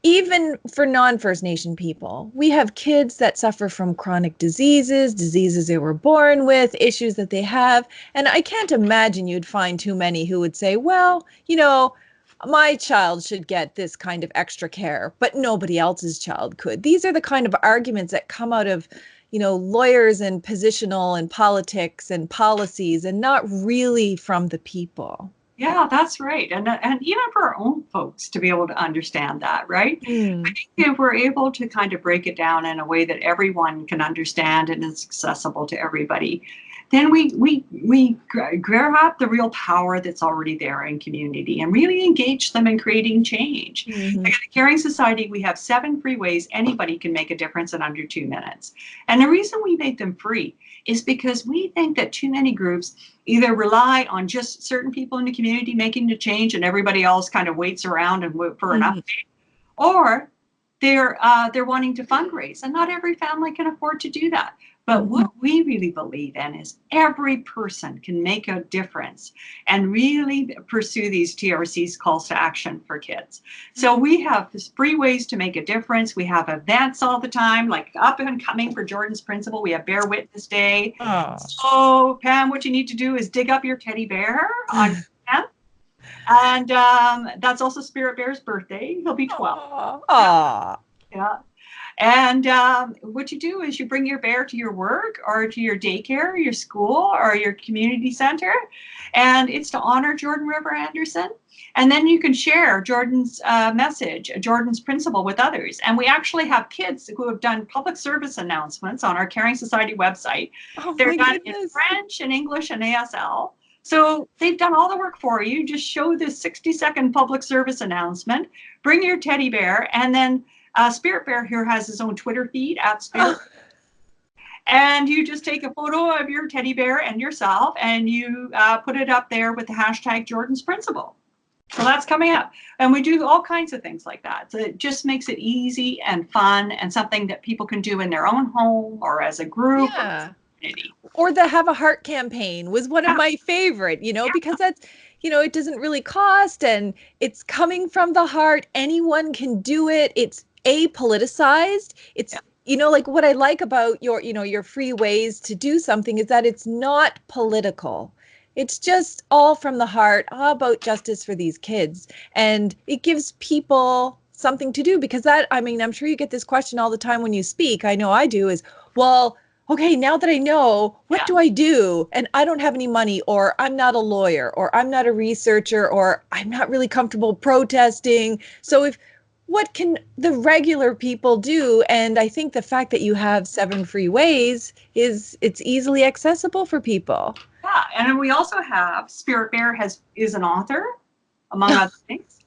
even for non-First Nation people, we have kids that suffer from chronic diseases they were born with, issues that they have. And I can't imagine you'd find too many who would say, well, my child should get this kind of extra care, but nobody else's child could. These are the kind of arguments that come out of, lawyers and positional and politics and policies, and not really from the people. Yeah, that's right. And even for our own folks to be able to understand that, right? I think if we're able to kind of break it down in a way that everyone can understand and is accessible to everybody, then we grab the real power that's already there in community and really engage them in creating change. Mm-hmm. Like at the Caring Society, we have 7 free ways anybody can make a difference in under 2 minutes. And the reason we make them free is because we think that too many groups either rely on just certain people in the community making the change and everybody else kind of waits around and wait for an update, or they're wanting to fundraise, and not every family can afford to do that. But what we really believe in is every person can make a difference and really pursue these TRC's calls to action for kids. So we have free ways to make a difference. We have events all the time, like up and coming for Jordan's Principle. We have Bear Witness Day. Oh. So Pam, what you need to do is dig up your teddy bear on 10th. And that's also Spirit Bear's birthday. He'll be 12. Aww. Yeah. And what you do is you bring your bear to your work or to your daycare, your school, or your community center. And it's to honor Jordan River Anderson. And then you can share Jordan's message, Jordan's Principle with others. And we actually have kids who have done public service announcements on our Caring Society website. Oh, they're done in French and English and ASL. So they've done all the work for you. Just show this 60-second public service announcement, bring your teddy bear, and then Spirit Bear here has his own Twitter feed at Spirit. And you just take a photo of your teddy bear and yourself, and you put it up there with the hashtag Jordan's Principle. So that's coming up. And we do all kinds of things like that. So it just makes it easy and fun and something that people can do in their own home or as a group. Yeah. Or the Have a Heart campaign was one of my favorite, because that's, it doesn't really cost, and it's coming from the heart. Anyone can do it. It's apoliticized. It's, like what I like about your free ways to do something is that it's not political. It's just all from the heart, all about justice for these kids. And it gives people something to do, because I'm sure you get this question all the time when you speak. I know I do, is, well, okay, now that I know, what Yeah. do I do? And I don't have any money, or I'm not a lawyer, or I'm not a researcher, or I'm not really comfortable protesting. So what can the regular people do? And I think the fact that you have 7 free ways it's easily accessible for people. Yeah, and then we also have Spirit Bear is an author, among other things,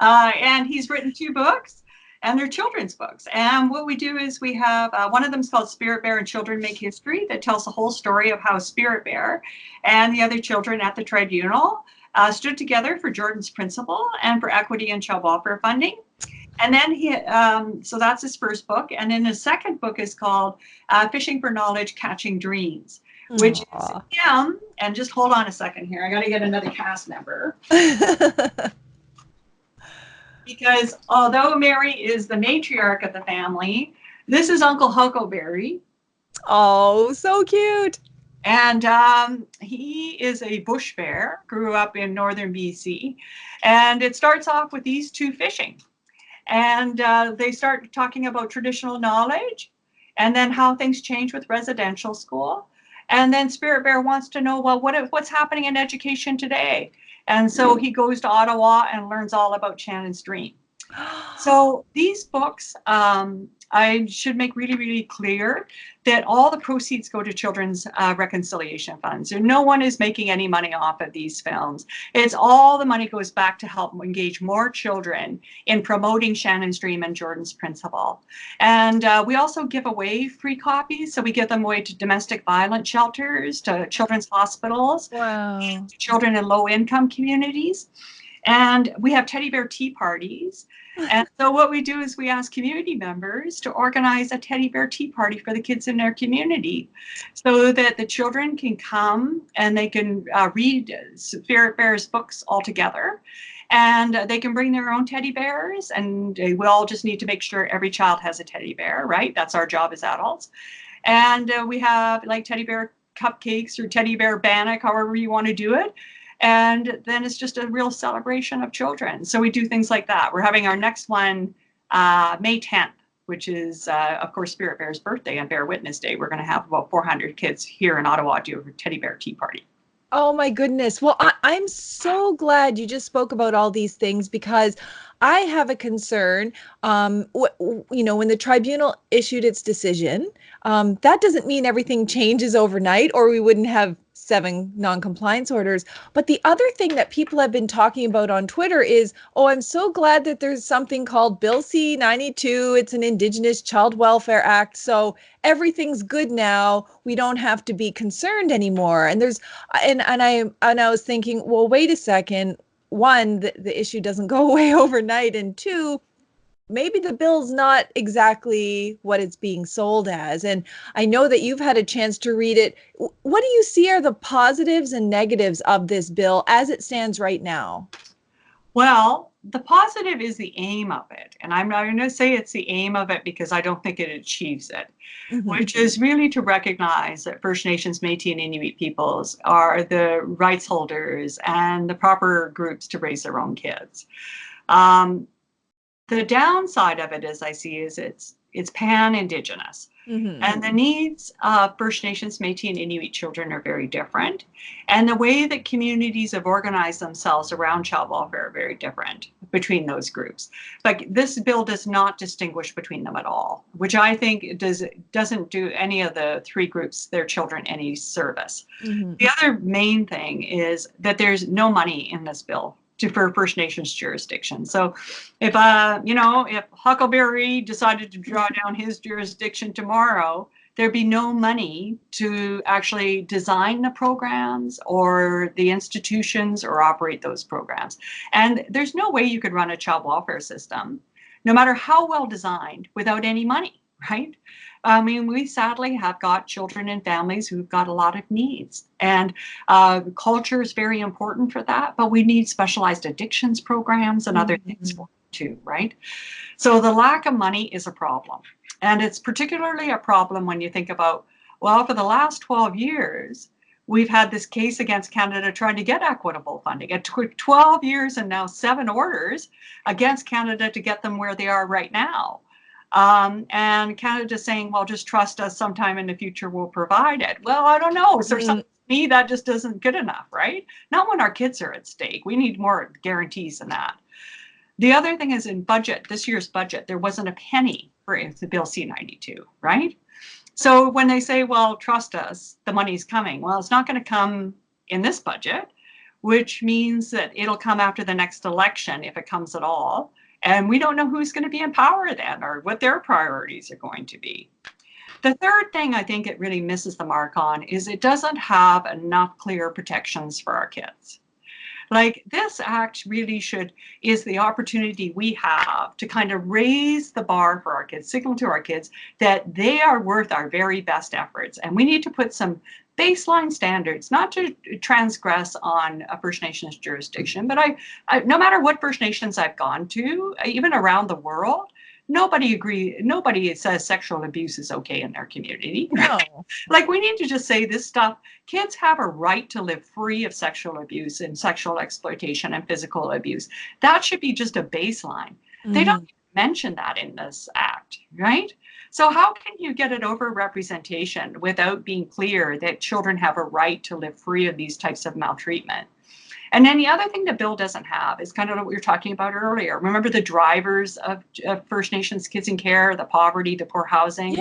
and he's written 2 books, and they're children's books. And what we do is we have one of them is called Spirit Bear and Children Make History, that tells the whole story of how Spirit Bear and the other children at the tribunal stood together for Jordan's Principle and for equity and child welfare funding. And then so that's his first book. And then his second book is called Fishing for Knowledge, Catching Dreams, which is Aw. him. And just hold on a second here. I got to get another cast member. Because although Mary is the matriarch of the family, this is Uncle Huckleberry. Oh, so cute. And he is a bush bear, grew up in northern BC. And it starts off with these 2 fishing. And they start talking about traditional knowledge and then how things change with residential school. And then Spirit Bear wants to know, well, what's happening in education today? And so he goes to Ottawa and learns all about Shannon's Dream. So these books, I should make really, really clear that all the proceeds go to children's reconciliation funds. So no one is making any money off of these films. It's all the money goes back to help engage more children in promoting Shannon's Dream and Jordan's Principle. And we also give away free copies. So we give them away to domestic violence shelters, to children's hospitals, Wow. to children in low-income communities. And we have teddy bear tea parties. And so what we do is we ask community members to organize a teddy bear tea party for the kids in their community so that the children can come and they can read Spirit Bear's books all together. And they can bring their own teddy bears, and we all just need to make sure every child has a teddy bear, right? That's our job as adults. And we have like teddy bear cupcakes or teddy bear bannock, however you want to do it. And then it's just a real celebration of children. So we do things like that. We're having our next one May 10th, which is, of course, Spirit Bear's birthday and Bear Witness Day. We're going to have about 400 kids here in Ottawa do a teddy bear tea party. Oh my goodness. Well, I'm so glad you just spoke about all these things, because I have a concern. When the tribunal issued its decision, that doesn't mean everything changes overnight, or we wouldn't have 7 non-compliance orders. But the other thing that people have been talking about on Twitter is, oh, I'm so glad that there's something called Bill C-92. It's an Indigenous Child Welfare Act. So everything's good now. We don't have to be concerned anymore. And I was thinking, well, wait a second. One, the issue doesn't go away overnight. And 2, maybe the bill's not exactly what it's being sold as. And I know that you've had a chance to read it. What do you see are the positives and negatives of this bill as it stands right now? Well, the positive is the aim of it. And I'm not going to say it's the aim of it because I don't think it achieves it, which is really to recognize that First Nations, Métis, and Inuit peoples are the rights holders and the proper groups to raise their own kids. The downside of it, as I see, is it's pan-Indigenous. And the needs of First Nations, Métis, and Inuit children are very different. And the way that communities have organized themselves around child welfare are very different between those groups. But this bill does not distinguish between them at all, which I think doesn't do any of the 3 groups, their children, any service. The other main thing is that there's no money in this bill for First Nations jurisdiction. So if Huckleberry decided to draw down his jurisdiction tomorrow, there'd be no money to actually design the programs or the institutions or operate those programs. And there's no way you could run a child welfare system, no matter how well designed, without any money, right? I mean, we sadly have got children and families who've got a lot of needs, and culture is very important for that, but we need specialized addictions programs and other things for it too, right? So the lack of money is a problem. And it's particularly a problem when you think about, well, for the last 12 years, we've had this case against Canada trying to get equitable funding. It took 12 years and now 7 orders against Canada to get them where they are right now. And Canada's saying, well, just trust us, sometime in the future we'll provide it. Well, I don't know. So for me, that just isn't good enough, right? Not when our kids are at stake. We need more guarantees than that. The other thing is in budget, this year's budget, there wasn't a penny for the Bill C-92, right? So when they say, well, trust us, the money's coming. Well, it's not going to come in this budget, which means that it'll come after the next election, if it comes at all. And we don't know who's going to be in power then or what their priorities are going to be. The third thing I think it really misses the mark on is it doesn't have enough clear protections for our kids. Like this act really is the opportunity we have to kind of raise the bar for our kids, signal to our kids that they are worth our very best efforts. And we need to put some baseline standards, not to transgress on a First Nations jurisdiction, but I no matter what First Nations I've gone to, even around the world, nobody says sexual abuse is okay in their community. No. Like we need to just say this stuff. Kids have a right to live free of sexual abuse and sexual exploitation and physical abuse. That should be just a baseline. They don't mention that in this act, right? So how can you get an over-representation without being clear that children have a right to live free of these types of maltreatment? And then the other thing the bill doesn't have is kind of what we were talking about earlier. Remember the drivers of First Nations kids in care, the poverty, the poor housing,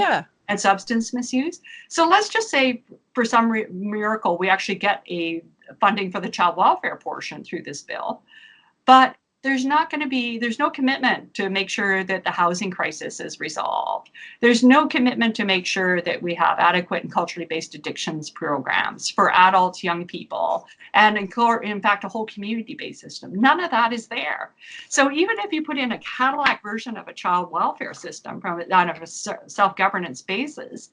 and substance misuse. So let's just say for some miracle, we actually get a funding for the child welfare portion through this bill. But there's no commitment to make sure that the housing crisis is resolved. There's no commitment to make sure that we have adequate and culturally based addictions programs for adults, young people, and in fact, a whole community-based system. None of that is there. So even if you put in a Cadillac version of a child welfare system on a self-governance basis,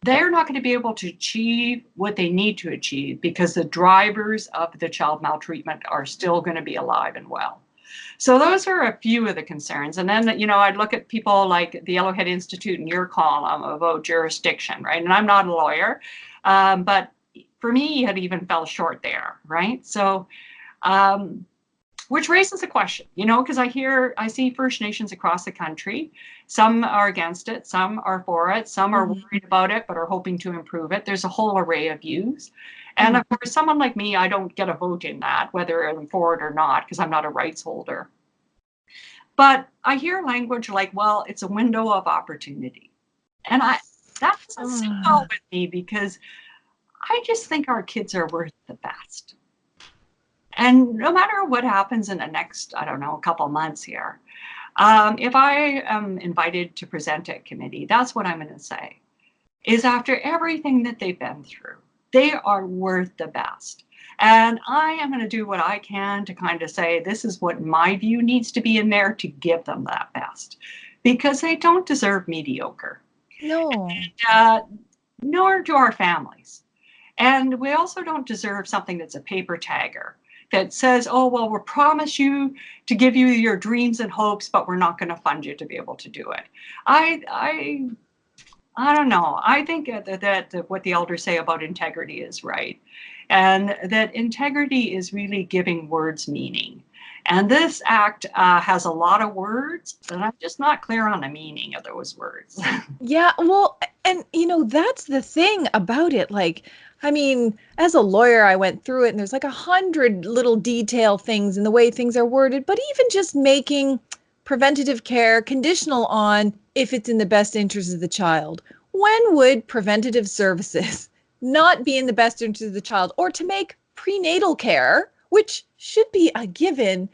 they're not going to be able to achieve what they need to achieve because the drivers of the child maltreatment are still going to be alive and well. So those are a few of the concerns. And then, I'd look at people like the Yellowhead Institute in your column about jurisdiction, right? And I'm not a lawyer, but for me, it even fell short there, right? So, which raises a question, because I see First Nations across the country. Some are against it, some are for it, some are worried about it, but are hoping to improve it. There's a whole array of views. And of course, someone like me, I don't get a vote in that, whether I'm for it or not, because I'm not a rights holder. But I hear language like, well, it's a window of opportunity. And that doesn't sit well with me because I just think our kids are worth the best. And no matter what happens in the next, couple of months here, if I am invited to present at committee, that's what I'm going to say, is after everything that they've been through, they are worth the best. And I am going to do what I can to kind of say, this is what my view needs to be in there to give them that best, because they don't deserve mediocre. No. And, nor do our families. And we also don't deserve something that's a paper tagger that says, oh, well, we'll promise you to give you your dreams and hopes, but we're not going to fund you to be able to do it. I don't know. I think that what the elders say about integrity is right. And that integrity is really giving words meaning. And this act has a lot of words, and I'm just not clear on the meaning of those words. Yeah, well, and that's the thing about it. Like, as a lawyer, I went through it and there's like 100 little detail things in the way things are worded, but even just making preventative care conditional on if it's in the best interest of the child. When would preventative services not be in the best interest of the child, or to make prenatal care, which should be a given,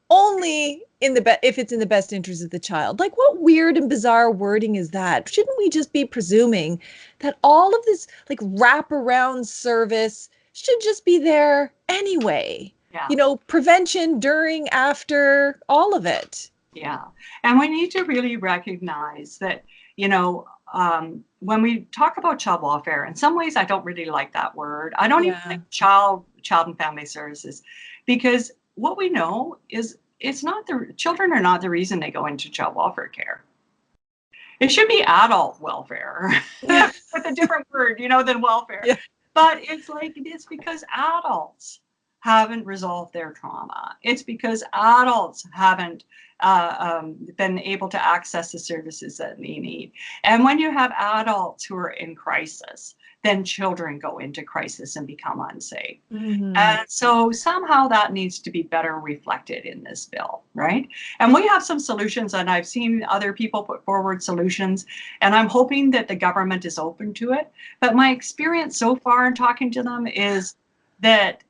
only if it's in the best interest of the child? Like, what weird and bizarre wording is that? Shouldn't we just be presuming that all of this like wraparound service should just be there anyway? Yeah. Prevention, during, after, all of it. Yeah. And we need to really recognize that, when we talk about child welfare, in some ways, I don't really like that word. I don't even like child and family services, because what we know is children are not the reason they go into child welfare care. It should be adult welfare with a different word, than welfare. Yeah. But it's because adults haven't resolved their trauma. It's because adults haven't been able to access the services that they need. And when you have adults who are in crisis, then children go into crisis and become unsafe. Mm-hmm. And so somehow that needs to be better reflected in this bill, right? And we have some solutions, and I've seen other people put forward solutions, and I'm hoping that the government is open to it. But my experience so far in talking to them is that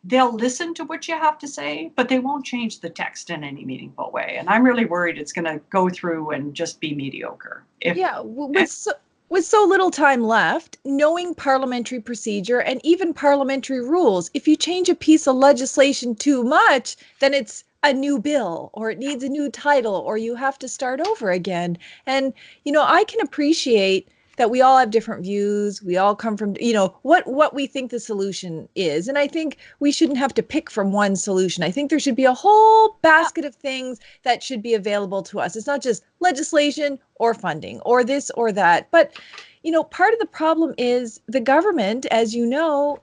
they'll listen to what you have to say, but they won't change the text in any meaningful way. And I'm really worried it's going to go through and just be mediocre. With so little time left, knowing parliamentary procedure and even parliamentary rules, if you change a piece of legislation too much, then it's a new bill, or it needs a new title, or you have to start over again. And, I can appreciate that we all have different views. We all come from, what we think the solution is. And I think we shouldn't have to pick from one solution. I think there should be a whole basket of things that should be available to us. It's not just legislation or funding or this or that. But, part of the problem is the government, as you know,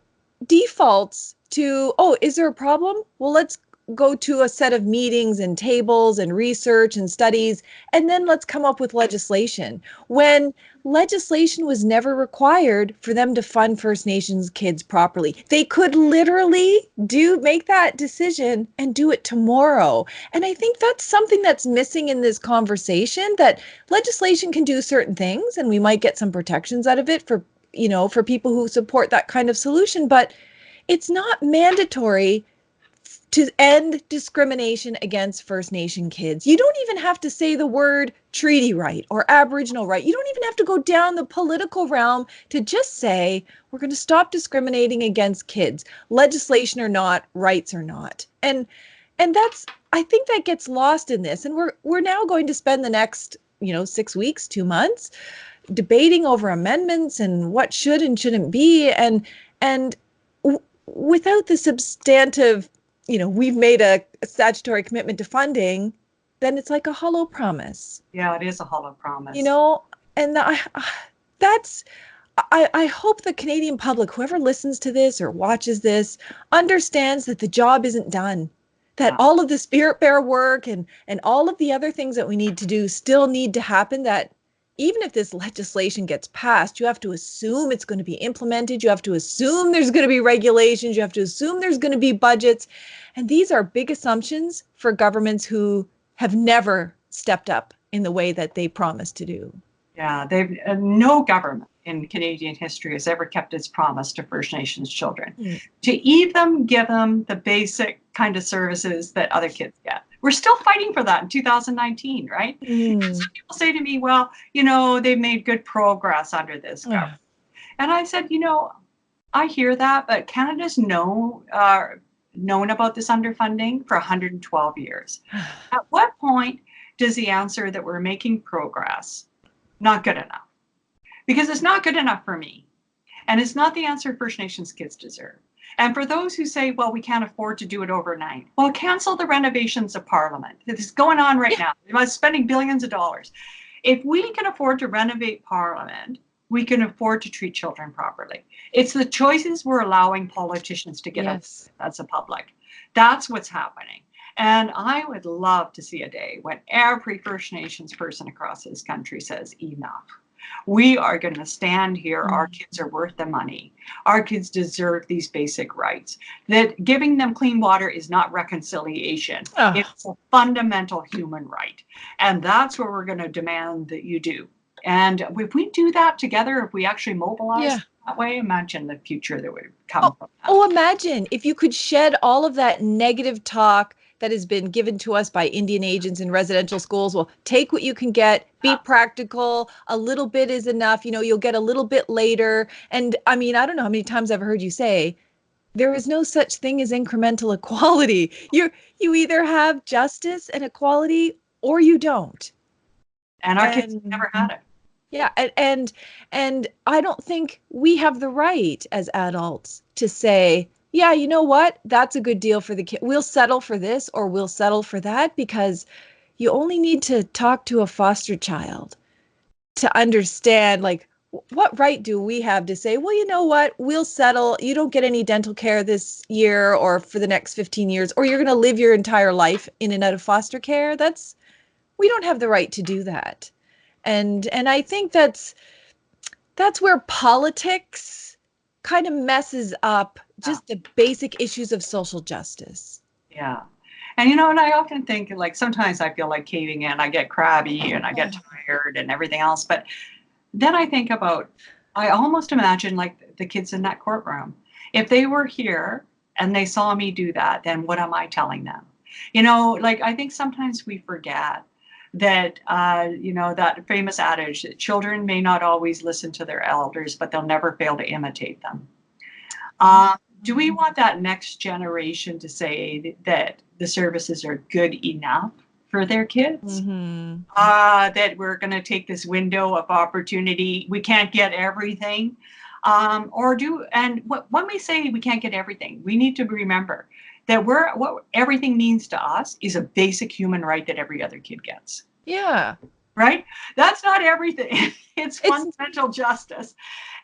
defaults to, oh, is there a problem? Well, let's go to a set of meetings and tables and research and studies, and then let's come up with legislation. When legislation was never required for them to fund First Nations kids properly. They could literally make that decision and do it tomorrow. And I think that's something that's missing in this conversation, that legislation can do certain things and we might get some protections out of it for people who support that kind of solution, but it's not mandatory to end discrimination against First Nation kids. You don't even have to say the word treaty right or Aboriginal right. You don't even have to go down the political realm to just say, we're going to stop discriminating against kids, legislation or not, rights or not. And that's, I think that gets lost in this. And we're now going to spend the next, 6 weeks, 2 months debating over amendments and what should and shouldn't be. And without the substantive, we've made a statutory commitment to funding, then it's like a hollow promise. Yeah, it is a hollow promise. And I hope the Canadian public, whoever listens to this or watches this, understands that the job isn't done, that all of the spirit bear work and all of the other things that we need to do still need to happen, that even if this legislation gets passed, you have to assume it's going to be implemented. You have to assume there's going to be regulations. You have to assume there's going to be budgets. And these are big assumptions for governments who have never stepped up in the way that they promised to do. Yeah, no government in Canadian history has ever kept its promise to First Nations children, to even give them the basic kind of services that other kids get. We're still fighting for that in 2019, right? Some people say to me, well, they've made good progress under this government. And I said, I hear that, but Canada's known about this underfunding for 112 years. At what point does the answer that we're making progress not good enough? Because it's not good enough for me. And it's not the answer First Nations kids deserve. And for those who say, well, we can't afford to do it overnight, well, cancel the renovations of Parliament. It's going on right now. We're spending billions of dollars. If we can afford to renovate Parliament, we can afford to treat children properly. It's the choices we're allowing politicians to get as a public. That's what's happening. And I would love to see a day when every First Nations person across this country says enough. We are going to stand here. Our kids are worth the money. Our kids deserve these basic rights. That giving them clean water is not reconciliation. It's a fundamental human right. And that's what we're going to demand that you do. And if we do that together, if we actually mobilize that way, imagine the future that would come from that. Oh, imagine if you could shed all of that negative talk that has been given to us by Indian agents in residential schools. Well, take what you can get, be practical. A little bit is enough. You'll get a little bit later. And I mean, I don't know how many times I've heard you say, there is no such thing as incremental equality. You either have justice and equality or you don't. And our kids never had it. Yeah. And I don't think we have the right as adults to say, yeah, you know what? That's a good deal for the kid. We'll settle for this or we'll settle for that, because you only need to talk to a foster child to understand, like, what right do we have to say, well, you know what, we'll settle. You don't get any dental care this year or for the next 15 years, or you're going to live your entire life in and out of foster care. We don't have the right to do that. And I think that's where politics kind of messes up Yeah. just the basic issues of social justice. Yeah. And and I often think like sometimes I feel like caving in. I get crabby and I get tired and everything else. But then I think about, I almost imagine like the kids in that courtroom. If they were here and they saw me do that, then what am I telling them? Like I think sometimes we forget that, that famous adage that children may not always listen to their elders, but they'll never fail to imitate them. Do we want that next generation to say that the services are good enough for their kids? Mm-hmm. That we're going to take this window of opportunity. We can't get everything. And when we say we can't get everything, we need to remember that what everything means to us is a basic human right that every other kid gets. Yeah. Right? That's not everything. It's fundamental justice.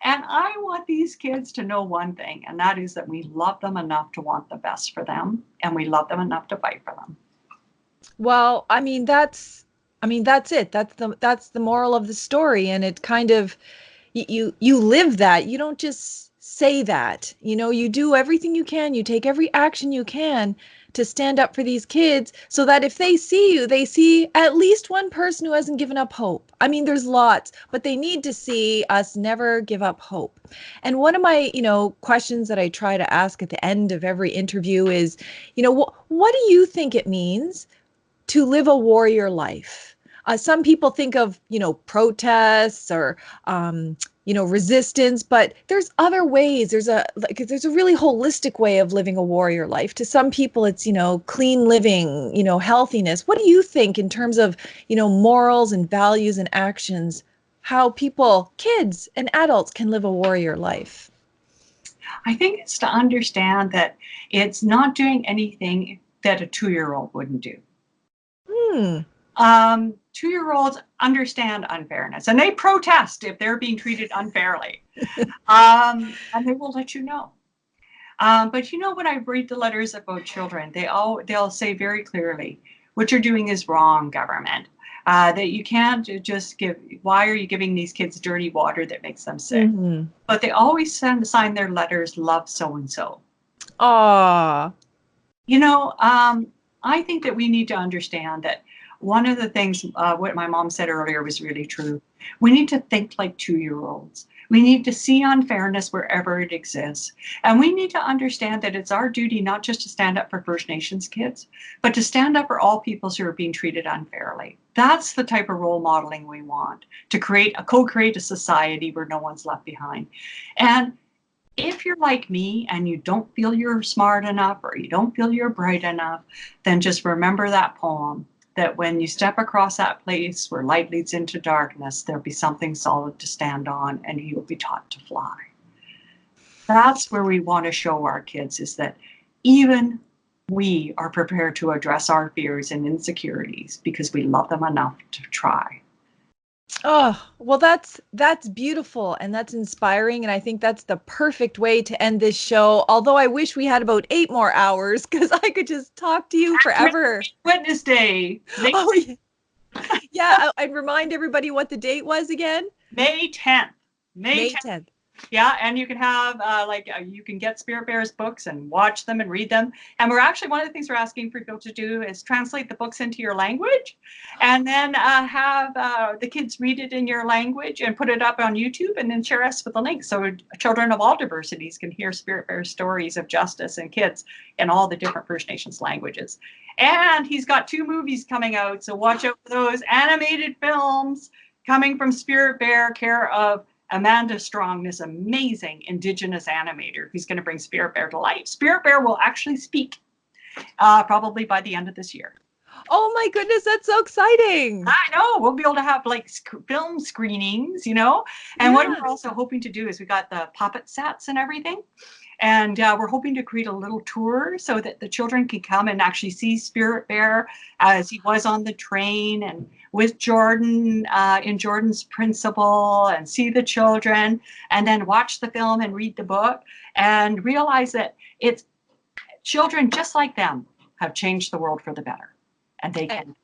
And I want these kids to know one thing, and that is that we love them enough to want the best for them, and we love them enough to fight for them. Well, that's it. That's the moral of the story. And it kind of, you live that. You don't just say that. You do everything you can. You take every action you can to stand up for these kids so that if they see you, they see at least one person who hasn't given up hope. I mean, there's lots, but they need to see us never give up hope. And one of my, questions that I try to ask at the end of every interview is, what do you think it means to live a warrior life? Some people think of, protests or, resistance, but there's other ways. There's a really holistic way of living a warrior life. To some people, it's, clean living, healthiness. What do you think in terms of, morals and values and actions, how people, kids and adults can live a warrior life? I think it's to understand that it's not doing anything that a 2-year-old wouldn't do. 2-year-olds understand unfairness and they protest if they're being treated unfairly. And they will let you know. But when I read the letters about children, they'll say very clearly, what you're doing is wrong, government. That you can't just why are you giving these kids dirty water that makes them sick? Mm-hmm. But they always sign their letters, love so-and-so. Aw. I think that we need to understand that one of the things, what my mom said earlier was really true. We need to think like 2-year-olds. We need to see unfairness wherever it exists. And we need to understand that it's our duty not just to stand up for First Nations kids, but to stand up for all peoples who are being treated unfairly. That's the type of role modeling we want, to co-create a society where no one's left behind. And if you're like me and you don't feel you're smart enough or you don't feel you're bright enough, then just remember that poem, that when you step across that place where light leads into darkness, there'll be something solid to stand on and you'll be taught to fly. That's where we want to show our kids, is that even we are prepared to address our fears and insecurities because we love them enough to try. Oh, well, that's beautiful and that's inspiring. And I think that's the perfect way to end this show. Although I wish we had about 8 more hours because I could just talk to you forever. Witness Day. Oh, yeah. Yeah, I'd remind everybody what the date was again. May 10th. May 10th. Yeah, and you can have you can get Spirit Bears books and watch them and read them. And we're actually, one of the things we're asking for people to do is translate the books into your language, and then have the kids read it in your language and put it up on YouTube, and then share us with the link so children of all diversities can hear Spirit Bears stories of justice and kids in all the different First Nations languages. And he's got 2 movies coming out, so watch out for those animated films coming from Spirit Bear, care of Amanda Strong, this amazing Indigenous animator who's going to bring Spirit Bear to life. Spirit Bear will actually speak probably by the end of this year. Oh my goodness, that's so exciting. I know. We'll be able to have film screenings, And what we're also hoping to do is we got the puppet sets and everything. And we're hoping to create a little tour so that the children can come and actually see Spirit Bear as he was on the train and with Jordan in Jordan's Principle, and see the children and then watch the film and read the book and realize that it's children just like them have changed the world for the better, and they can.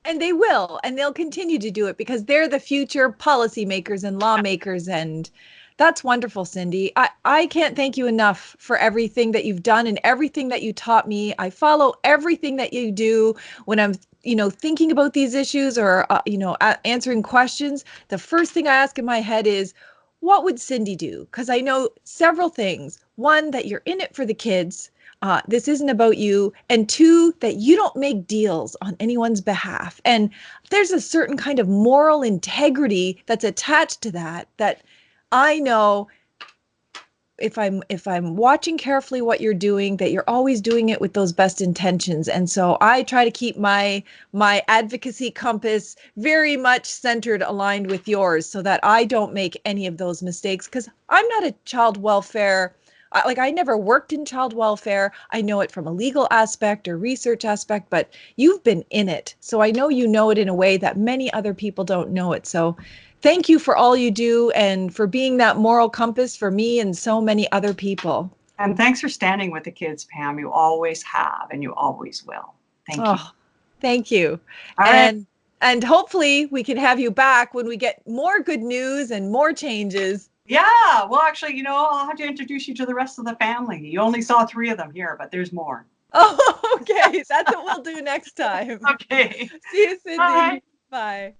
And they will, and they'll continue to do it because they're the future policymakers and lawmakers. And that's wonderful, Cindy. I can't thank you enough for everything that you've done and everything that you taught me. I follow everything that you do when I'm, thinking about these issues or, answering questions. The first thing I ask in my head is, what would Cindy do? Because I know several things. One, that you're in it for the kids. This isn't about you. And two, that you don't make deals on anyone's behalf. And there's a certain kind of moral integrity that's attached to that I know if I'm watching carefully what you're doing, that you're always doing it with those best intentions. And so I try to keep my advocacy compass very much centered, aligned with yours, so that I don't make any of those mistakes, because I'm not a child welfare. I never worked in child welfare. I know it from a legal aspect or research aspect, but you've been in it. So I know you know it in a way that many other people don't know it. So thank you for all you do and for being that moral compass for me and so many other people. And thanks for standing with the kids, Pam. You always have, and you always will. Thank you. Thank you. All and right. and hopefully we can have you back when we get more good news and more changes. Yeah, well, actually, I'll have to introduce you to the rest of the family. You only saw 3 of them here, but there's more. Oh, okay. That's what we'll do next time. Okay. See you, Cindy. Bye. Bye.